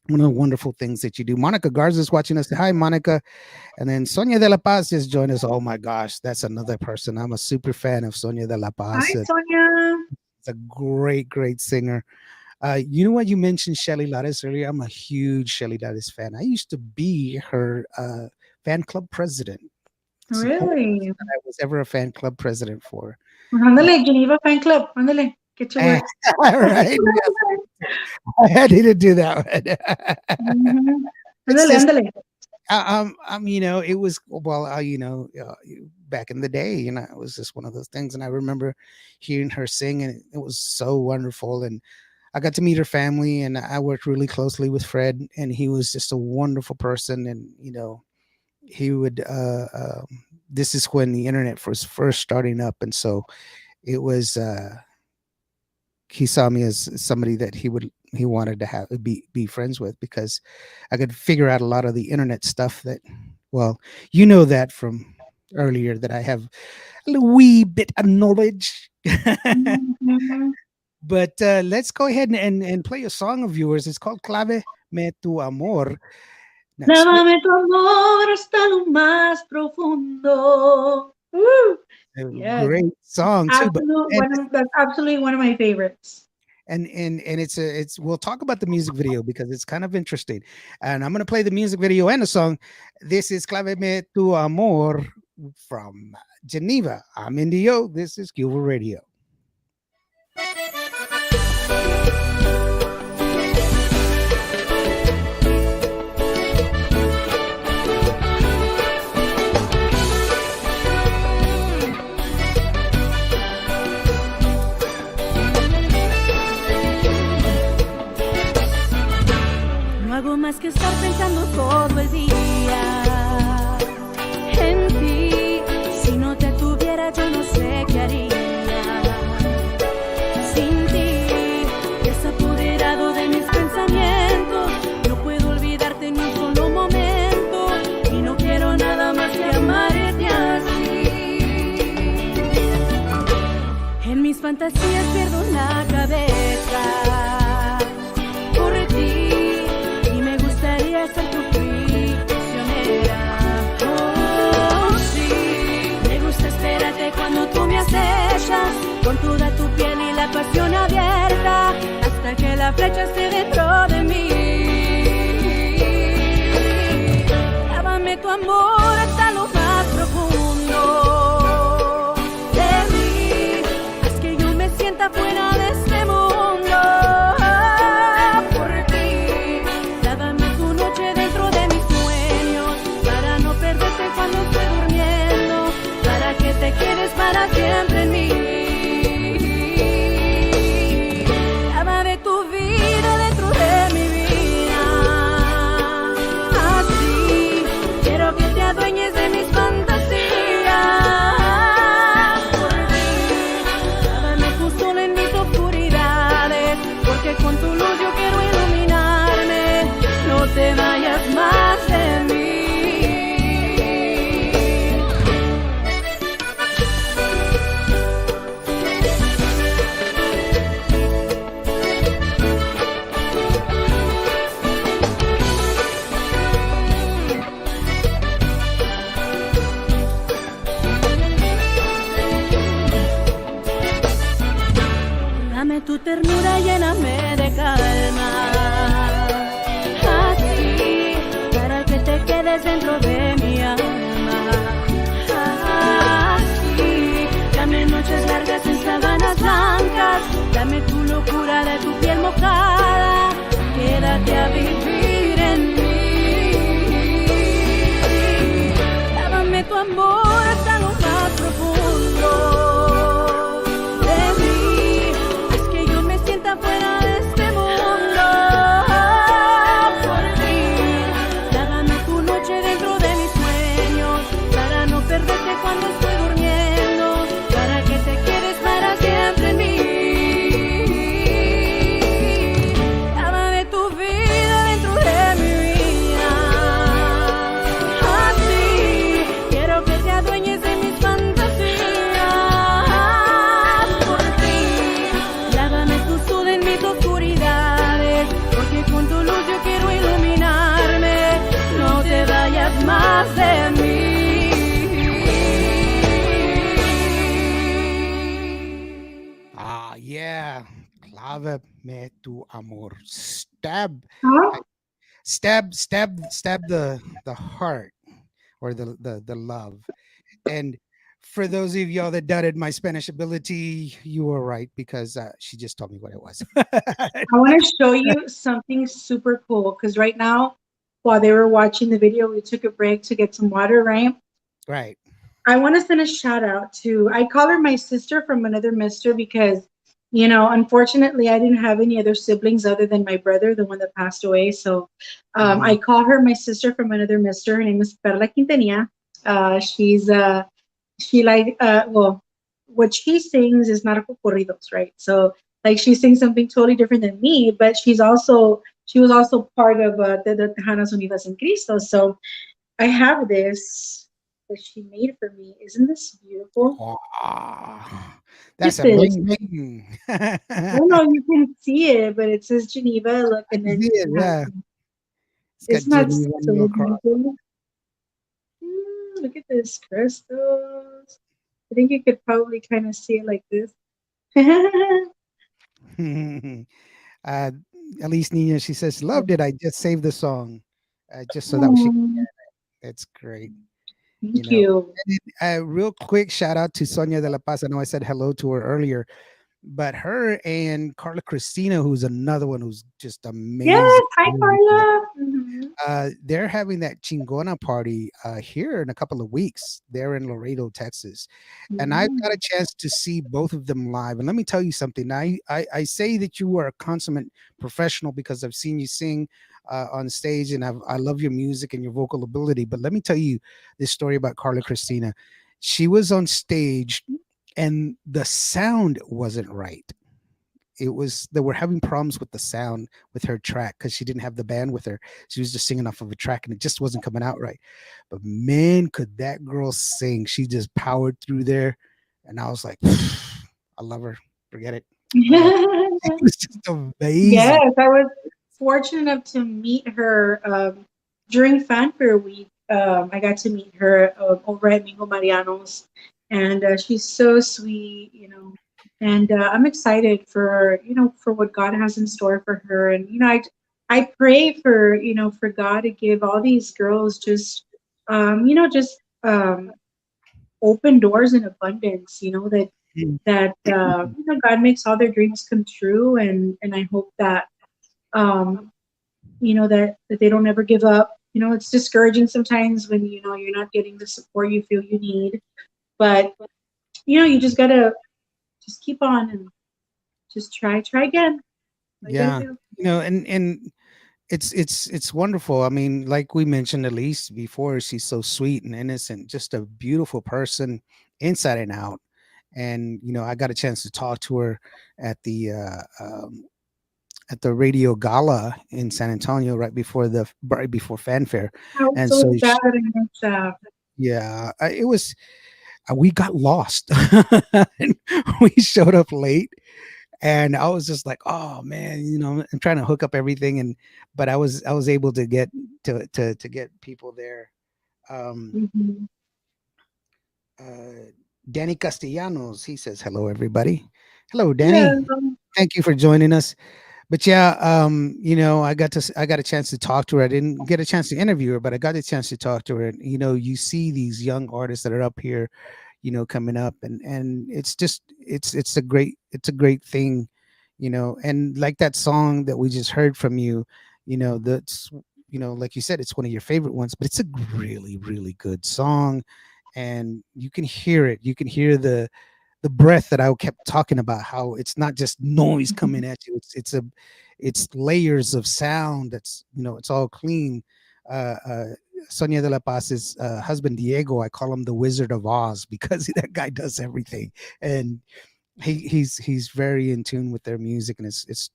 one of the wonderful things that you do. Monica Garza is watching us. Hi, Monica. And then Sonia de la Paz just joined us. Oh my gosh, that's another person. I'm a super fan of Sonia de la Hi, Paz. Sonia. It's a great singer. You know what? You mentioned Shelly Lares earlier. I'm a huge Shelly Lares fan. I used to be her fan club president. It's the only Really? person that I was ever a fan club president for. Uh, Ándale, Geneva Fan Club. Ándale, get to work. all right. Yes, I had to do that one. Mhm. It's Ándale, just, ándale. it was, well, back in the day, it was just one of those things. And I remember hearing her sing, and it was so wonderful. And I got to meet her family, and I worked really closely with Fred, and he was just a wonderful person. And he would. This is when the internet was first starting up, and so it was. He saw me as somebody that he wanted to have be friends with, because I could figure out a lot of the internet stuff that Well, you know that from earlier that I have a little wee bit of knowledge. Mhm. But let's go ahead and play a song of yours. It's called Clave Me Tu Amor. Now, Lávame tu amor hasta lo más profundo. a Yes, great song too. But absolute and that's absolutely one of my favorites. and it's we'll talk about the music video because it's kind of interesting. And I'm gonna play the music video and the song. This is Clave Me Tu Amor from Geneva. I'm Indio. This is Cuba Radio. No hago más que estar pensando todo el día en ti. Si no te tuviera, yo no sé qué haría sin ti. Te has apoderado de mis pensamientos. No puedo olvidarte ni un solo momento. Y no quiero nada más que amarte así. En mis fantasías pierdo la cabeza por ti. Ser tu prisionera. Oh, sí. Me gusta esperarte cuando tú me acechas, con toda tu piel y la pasión abierta, hasta que la flecha esté dentro de mí. Lávame tu amor hasta lo más profundo de mí. Haz que yo me sienta fuera de este mundo. Te quedes para siempre en mí. Lava de tu vida dentro de mi vida. Así quiero que te adueñes de mis fantasías. Por ti, lávame tu sol en mis oscuridades, porque con tu luz yo quiero iluminarme. No te vayas más de mí. Tu ternura lléname de calma, así para que te quedes dentro de mi alma, así dame noches largas en sábanas blancas, dame tu locura de tu piel mojada, quédate a vivir en mí. Lávame tu amor hasta lo más profundo fuera de este mundo. Por ti, lávame tu noche dentro de mis sueños, para no perderte cuando estoy durmiendo, para que te quedes para siempre en mí. Lávame tu vida dentro de mi vida. Así quiero que te adueñes de mis fantasías. Por ti, lávame tu sol en mis oscuridades, porque con tu luz yo quiero iluminarme. No te vayas más de mí. Ah, yeah. Clave Me Tu Amor. Stab, Huh? stab the heart or the love. And for those of y'all that doubted my Spanish ability, you were right because she just told me what it was. I want to show you something super cool because right now, while they were watching the video, we took a break to get some water, right? Right. I want to send a shout out to, I call her my sister from another mister because, unfortunately, I didn't have any other siblings other than my brother, the one that passed away. So I call her my sister from another mister. Her name is Perla Quintanilla. She well, what she sings is narco corridos, right? So like she sings something totally different than me, but she was also part of the Tejanas Unidas en Cristo. So I have this that she made for me. Isn't this beautiful? Wow. Look That's at a this. bling bling. I don't know if you can see it, but it says Geneva. Look, and See then it, you have, yeah. It's got it's not Genyva so all across. beautiful. Look at this crystals. I think you could probably kind of see it like this. uh, Elise Nina, she says, loved it. I just saved the song just so that she. Hmm, It's great. You thank know. you. And then, real quick shout out to Sonia de la Paz. I know I said hello to her earlier, but her and Carla Cristina, who's another one who's just Yes, amazing. hi Carla. They're having that Chingona party here in a couple of weeks. They're in Laredo, Texas, and I've got a Mm. chance to see both of them live. And let me tell you something. I say that you are a consummate professional because I've seen you sing on stage, and I love your music and your vocal ability. But let me tell you this story about Carla Cristina. She was on stage, and the sound wasn't right. It was they were having problems with the sound with her track because she didn't have the band with her. She was just singing off of a track and it just wasn't coming out right. But man, could that girl sing. She just powered through there. And I was like, I love her. Forget it. I love her. It was just amazing. Yes, I was fortunate enough to meet her during Fanfare Week. I got to meet her over at Mingo Mariano's, and she's so sweet, And I'm excited for for what God has in store for her. And I pray for for God to give all these girls just just open doors in abundance. That God makes all their dreams come true, and I hope that um, that they don't ever give up. It's discouraging sometimes when you're not getting the support you feel you need, but you just gotta just keep on and just try again. All you gotta Yeah. do. And it's wonderful. I mean, like we mentioned, Elise before, she's so sweet and innocent, just a beautiful person inside and out. And I got a chance to talk to her at the at the radio gala in San Antonio right before fanfare, I was and so so sad I missed that. yeah, it was we got lost. And we showed up late, and I was just like, oh man, I'm trying to hook up everything, but I was able to get to get people there. Um, Mhm. uh, Danny Castellanos, he says hello, everybody. Hello, Danny. Hello. Thank you for joining us. But yeah, I got a chance to talk to her. I didn't get a chance to interview her, but I got a chance to talk to her. And you see these young artists that are up here, coming up, and it's a great thing, and like that song that we just heard from you, that's like you said, it's one of your favorite ones, but it's a really, really good song, and you can hear it. You can hear the breath that I kept talking about, how it's not just noise coming at you. It's layers of sound that's it's all clean. Sonia de la Paz's husband Diego, I call him the Wizard of Oz because that guy does everything, and he's very in tune with their music, and it's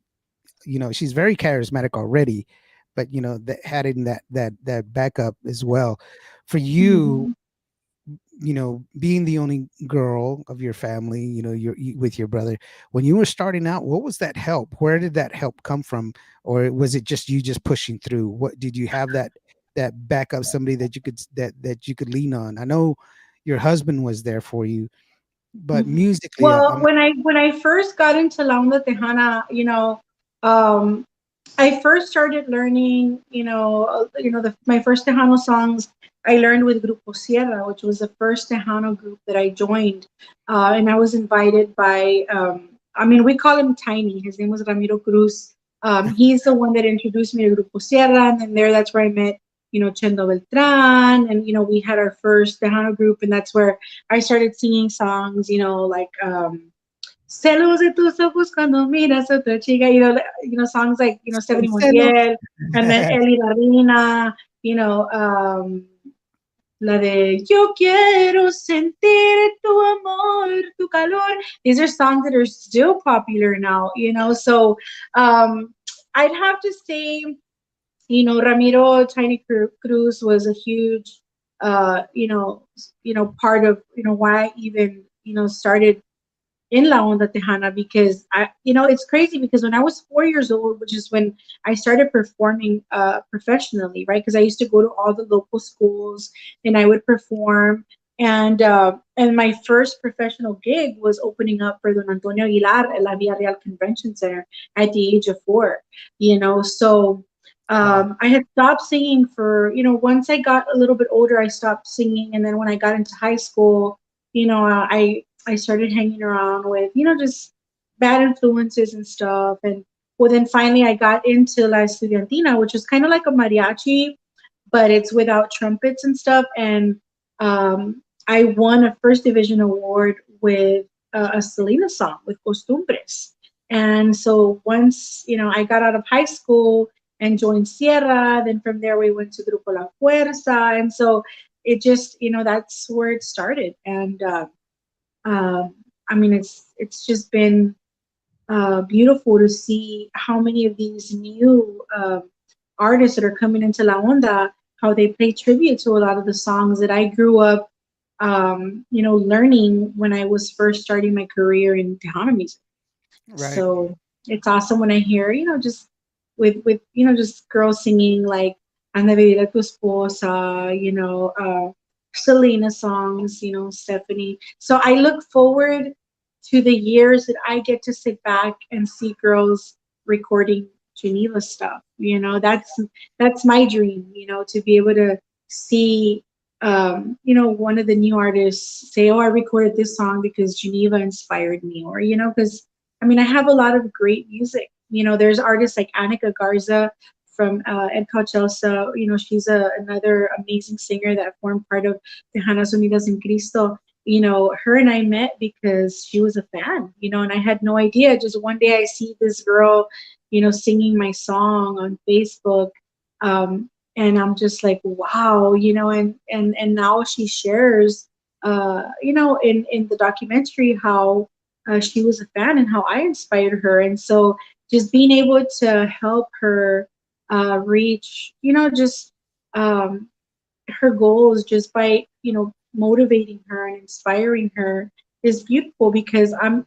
she's very charismatic already, but that had in that backup as well. For you, Mhm. being the only girl of your family, with your brother, when you were starting out, what was that help? Where did that help come from? Or was it just you just pushing through? What did you have that backup, somebody that you could lean on? I know your husband was there for you, but Mhm. musically, Well, I'm when I first got into La Onda Tejana, um, I first started learning, my first Tejano songs I learned with Grupo Sierra, which was the first Tejano group that I joined, and I was invited by, I mean, we call him Tiny. His name was Ramiro Cruz. He's the one that introduced me to Grupo Sierra, and then that's where I met, Chendo Beltran, and we had our first Tejano group, and that's where I started singing songs, like Celos de tus ojos cuando miras a otra chica, songs like, Son Stephanie celos. Montiel, and then Eli Darina, la de Yo quiero sentir tu amor, tu calor. These are songs that are still popular now, so um, I'd have to say Ramiro Tiny Cruz was a huge, part of, why I even, started in La Onda Tejana because it's crazy because when I was 4 years old, which is when I started performing professionally, right? Because I used to go to all the local schools and I would perform. And my first professional gig was opening up for Don Antonio Aguilar at La Villa Real Convention Center at the age of 4. So Wow. I had stopped singing for, once I got a little bit older, I stopped singing. And then when I got into high school, I started hanging around with, just bad influences and stuff. And well, then finally I got into La Estudiantina, which is kind of like a mariachi, but it's without trumpets and stuff. And I won a first division award with a Selena song with Costumbres. And so once, I got out of high school and joined Sierra, then from there we went to Grupo La Fuerza. And so it just, that's where it started. And um, I mean, it's just been beautiful to see how many of these new artists that are coming into La Onda, how they pay tribute to a lot of the songs that I grew up, learning when I was first starting my career in Tejano music. Right. So it's awesome when I hear, just with just girls singing like Anda Vivir a tu esposa, Selena songs, Stephanie. So I look forward to the years that I get to sit back and see girls recording Genyva stuff. That's my dream, to be able to see one of the new artists say, "Oh, I recorded this song because Genyva inspired me," or because I mean, I have a lot of great music. There's artists like Annika Garza from Ed Cauchelsa. She's another amazing singer that formed part of Tejanas Unidas en Cristo. Her and I met because she was a fan, and I had no idea. Just one day I see this girl, singing my song on Facebook. And I'm just like, wow, and now she shares, in the documentary how she was a fan and how I inspired her. And so just being able to help her reach, just um, her goals just by motivating her and inspiring her is beautiful because I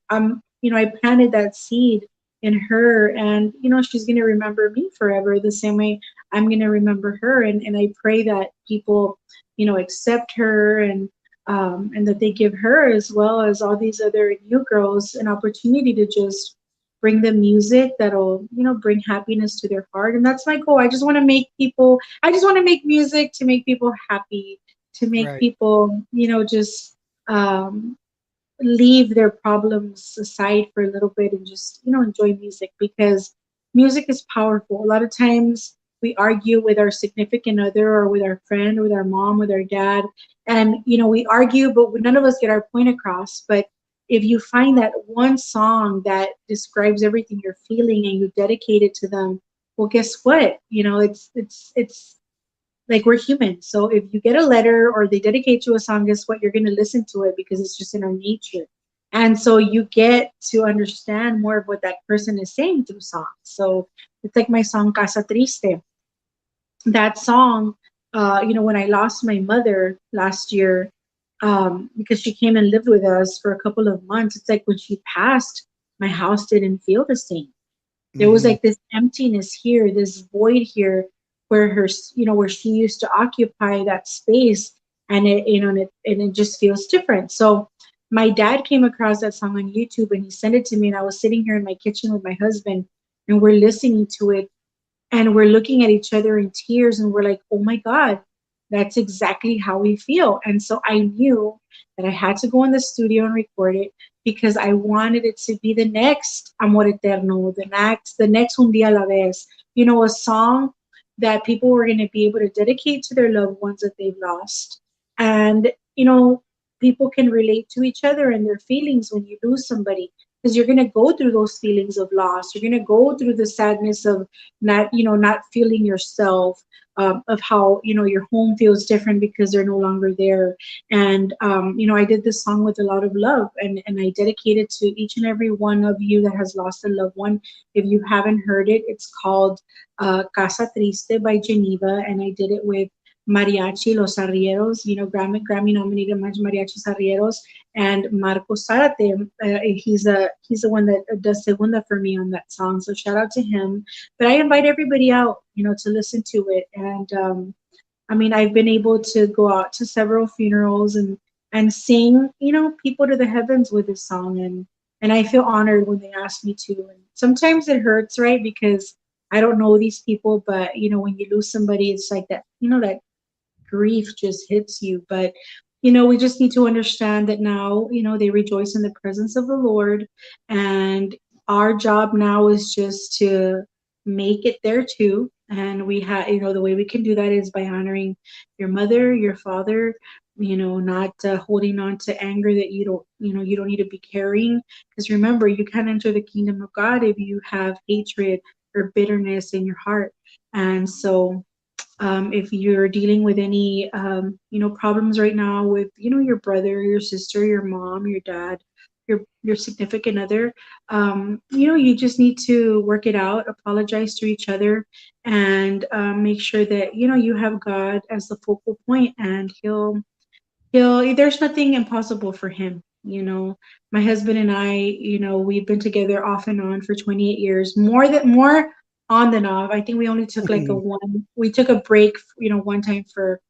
planted that seed in her, and she's going to remember me forever the same way I'm going to remember her. And I pray that people accept her, and that they give her as well as all these other new girls an opportunity to just bring them music that'll bring happiness to their heart. And that's my goal. I just want to make music to make people happy, to make Right. people just um, leave their problems aside for a little bit and just enjoy music, because music is powerful. A lot of times we argue with our significant other or with our friend, with our mom, with our dad, and we argue, but none of us get our point across. But if you find that one song that describes everything you're feeling and you dedicate it to them, well, guess what, it's like we're human. So if you get a letter or they dedicate you a song, guess what? You're going to listen to it because it's just in our nature. And so you get to understand more of what that person is saying through songs. So it's like my song Casa Triste. That song, when I lost my mother last year, because she came and lived with us for a couple of months, it's like when she passed, my house didn't feel the same. There was Hmm. like this emptiness here, this void here, where where she used to occupy that space, and it just feels different. So my dad came across that song on YouTube and he sent it to me, and I was sitting here in my kitchen with my husband, and we're listening to it, and we're looking at each other in tears, and we're like, oh my God, that's exactly how we feel. And so I knew that I had to go in the studio and record it because I wanted it to be the next Amor Eterno, the next Un Día a la Vez, a song that people were going to be able to dedicate to their loved ones that they've lost. And people can relate to each other and their feelings when you lose somebody. because you're going to go through those feelings of loss. You're going to go through the sadness of not feeling yourself, of how, your home feels different because they're no longer there. And, I did this song with a lot of love, and I dedicate it to each and every one of you that has lost a loved one. If you haven't heard it, it's called Casa Triste by Genyva, and I did it with Mariachi Los Arrieros, Grammy nominated Mariachi Arrieros, and Marco Zarate. He's the one that does segunda for me on that song. So shout out to him. But I invite everybody out, to listen to it. And I mean, I've been able to go out to several funerals and sing, people to the heavens with this song, and I feel honored when they ask me to. And sometimes it hurts, right? Because I don't know these people, but when you lose somebody, it's like that, that grief just hits you. But we just need to understand that now, they rejoice in the presence of the Lord, and our job now is just to make it there too. And we have, the way we can do that is by honoring your mother, your father, not holding on to anger that you don't need to be carrying. Because remember, you can't enter the kingdom of God if you have hatred or bitterness in your heart. And so if you're dealing with any problems right now with your brother, your sister, your mom, your dad, your significant other, you just need to work it out, apologize to each other, and make sure that you have God as the focal point, and there's nothing impossible for him. My husband and I, we've been together off and on for 28 years, more on than off. I think we only took like we took a break, one time for,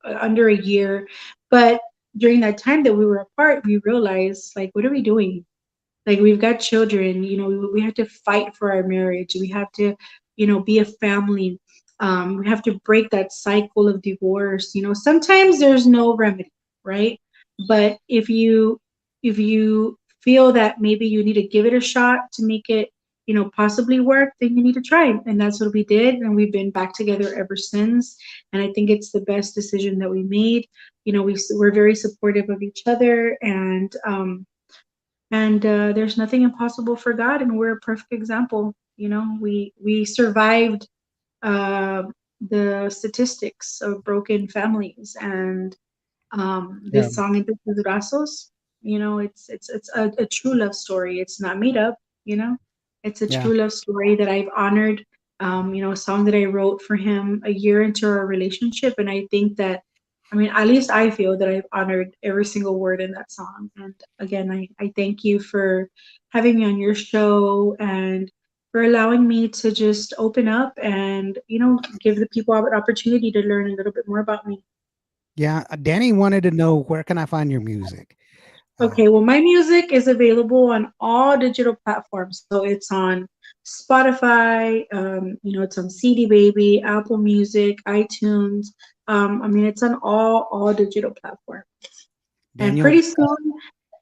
under a year. But during that time that we were apart, we realized, like, what are we doing? Like, we've got children, we have to fight for our marriage. We have to, be a family. We have to break that cycle of divorce. Sometimes there's no remedy, right? But if you feel that maybe you need to give it a shot to make it, possibly work, then you need to try. And that's what we did. And we've been back together ever since. And I think it's the best decision that we made. We're very supportive of each other, and there's nothing impossible for God, and we're a perfect example. We survived uh, the statistics of broken families, and Yeah, this song "Entre tus brazos," it's a true love story. It's not made up. It's a yeah, true love story that I've honored. A song that I wrote for him a year into our relationship, and I think that, I mean, at least I feel that I've honored every single word in that song. And again, I thank you for having me on your show, and for allowing me to just open up and, give the people an opportunity to learn a little bit more about me. yeah. Danny wanted to know, where can I find your music? Okay, well, my music is available on all digital platforms. So it's on Spotify, it's on CD Baby, Apple Music, iTunes. I mean, it's on all digital platforms. And Daniel,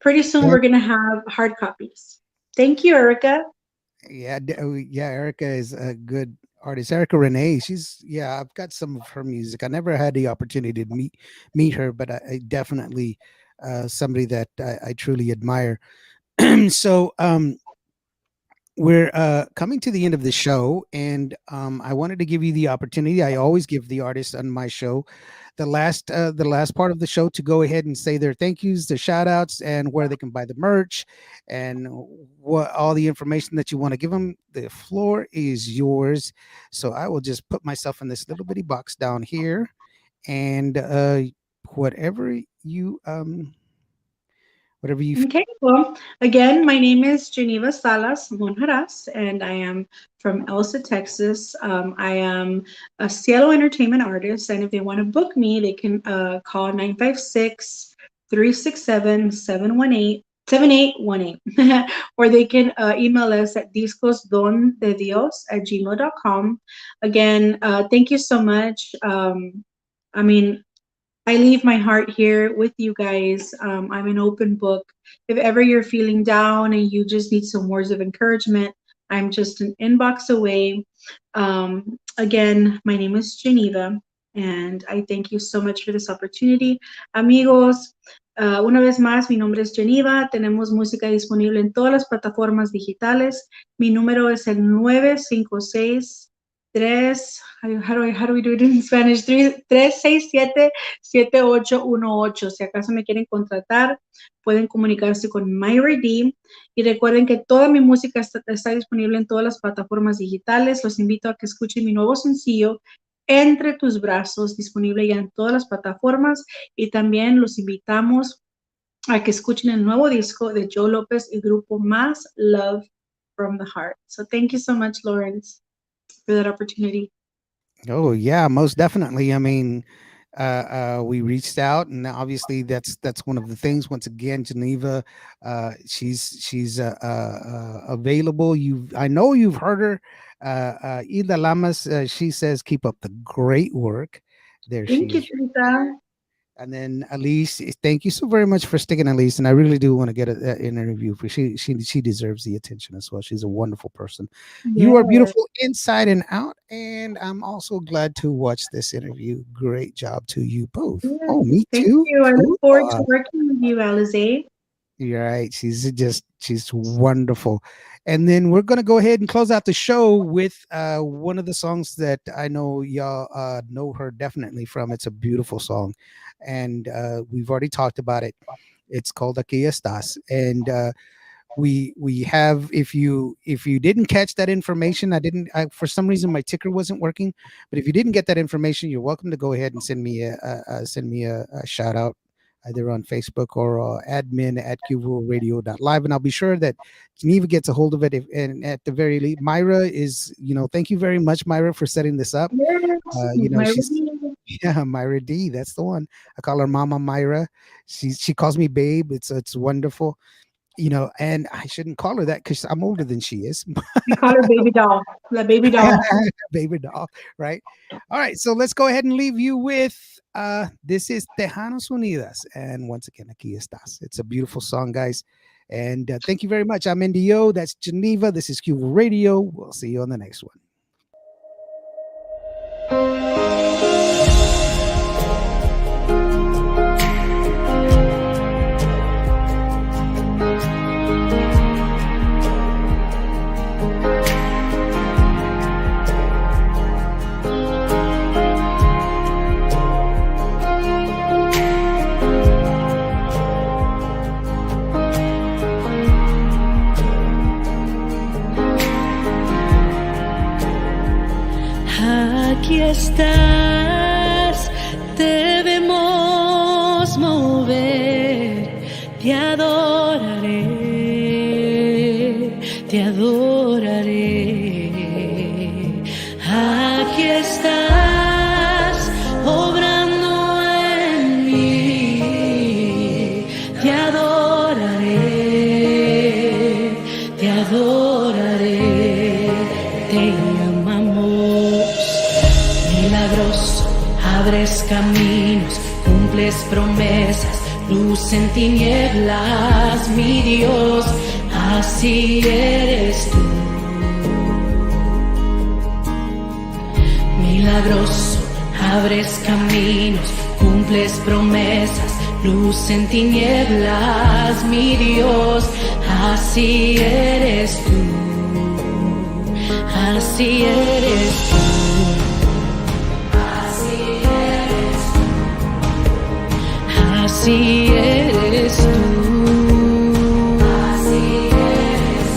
pretty soon Dan- we're gonna have hard copies. Thank you, Erica. yeah, yeah. Erica is a good artist. Erica Renee. Yeah. I've got some of her music. I never had the opportunity to meet her, but I definitely somebody that I truly admire. So, we're coming to the end of the show, and I wanted to give you the opportunity. I always give the artists on my show the last part of the show to go ahead and say their thank yous, their shout outs, and where they can buy the merch, and what all the information that you want to give them. The floor is yours. So I will just put myself in this little bitty box down here, and whatever you whatever you Okay, well, again, my name is Genyva Salas Monjaras, and I am from Elsa, Texas. I am a Cielo Entertainment artist, and if they want to book me, they can call 956-367-718. Or they can email us at discosdondedios@gmail.com. Again, thank you so much. I mean, I leave my heart here with you guys. I'm an open book. If ever you're feeling down and you just need some words of encouragement, I'm just an inbox away. Again, my name is Genyva, and I thank you so much for this opportunity. Amigos, Una vez más, mi nombre es Genyva. Tenemos música disponible en todas las plataformas digitales. Mi número es el 956-3, how do we do it in Spanish? 367-7818. Si acaso me quieren contratar, pueden comunicarse con Myra D. Y recuerden que toda mi música está disponible en todas las plataformas digitales. Los invito a que escuchen mi nuevo sencillo, Entre tus brazos, disponible ya en todas las plataformas, y también los invitamos a que escuchen el nuevo disco de Joe López y grupo Más, Love from the Heart. So thank you so much, Lawrence, for that opportunity. Oh yeah, most definitely. I mean, we reached out, and obviously that's one of the things. Once again, Genyva, she's available. I know you've heard her. Ida Lamas, she says, keep up the great work. There Thank she you, is. Tita. And then Elise, thank you so very much for sticking, Elise. And I really do want to get an interview for she deserves the attention as well. She's a wonderful person. You are Yes. beautiful inside and out, and I'm also glad to watch this interview. Great job to you both. Yes. Oh, me Thank too. you. I look forward to Cool. working with you, Alize. You're right. She's wonderful. And then we're gonna go ahead and close out the show with one of the songs that I know y'all know her definitely from. It's a beautiful song, and we've already talked about it. It's called Aquí Estás, and we have, if you didn't catch that information, for some reason my ticker wasn't working, but if you didn't get that information, you're welcome to go ahead and send me a shout out either on Facebook or admin@cuboradio.live, and I'll be sure that Genyva gets a hold of it. And at the very least, Myra is, thank you very much, Myra, for setting this up. Yes. She's Myra D. That's the one. I call her Mama Myra. She calls me babe. It's wonderful. And I shouldn't call her that because I'm older than she is. We call her baby doll. La baby doll. Baby doll, right? All right, so let's go ahead and leave you with this is Tejanos Unidas, and once again, Aquí Estás. It's a beautiful song, guys, and thank you very much. I'm Indio. That's Genyva. This is Cuba Radio. We'll see you on the next one. Aquí estás, debemos mover, te adoraré, te adoraré. Aquí estás, obrando en mí, te adoraré, te adoraré, te amamos. Milagroso, abres caminos, cumples promesas, luz en tinieblas, mi Dios, así eres tú. Milagroso, abres caminos, cumples promesas, luz en tinieblas, mi Dios, así eres tú, así eres tú. Así eres tú. Así eres tú. Así eres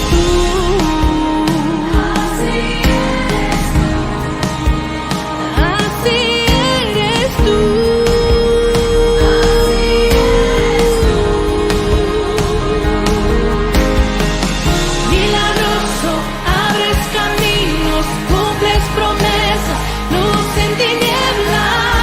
tú. Así eres tú. Así eres tú. Así eres tú. Milagroso, abres caminos, cumples promesas, luz en tinieblas.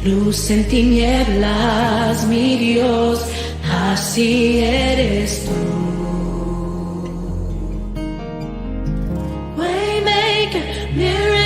luz en tinieblas, mi Dios, así eres tú. Waymaker, miracle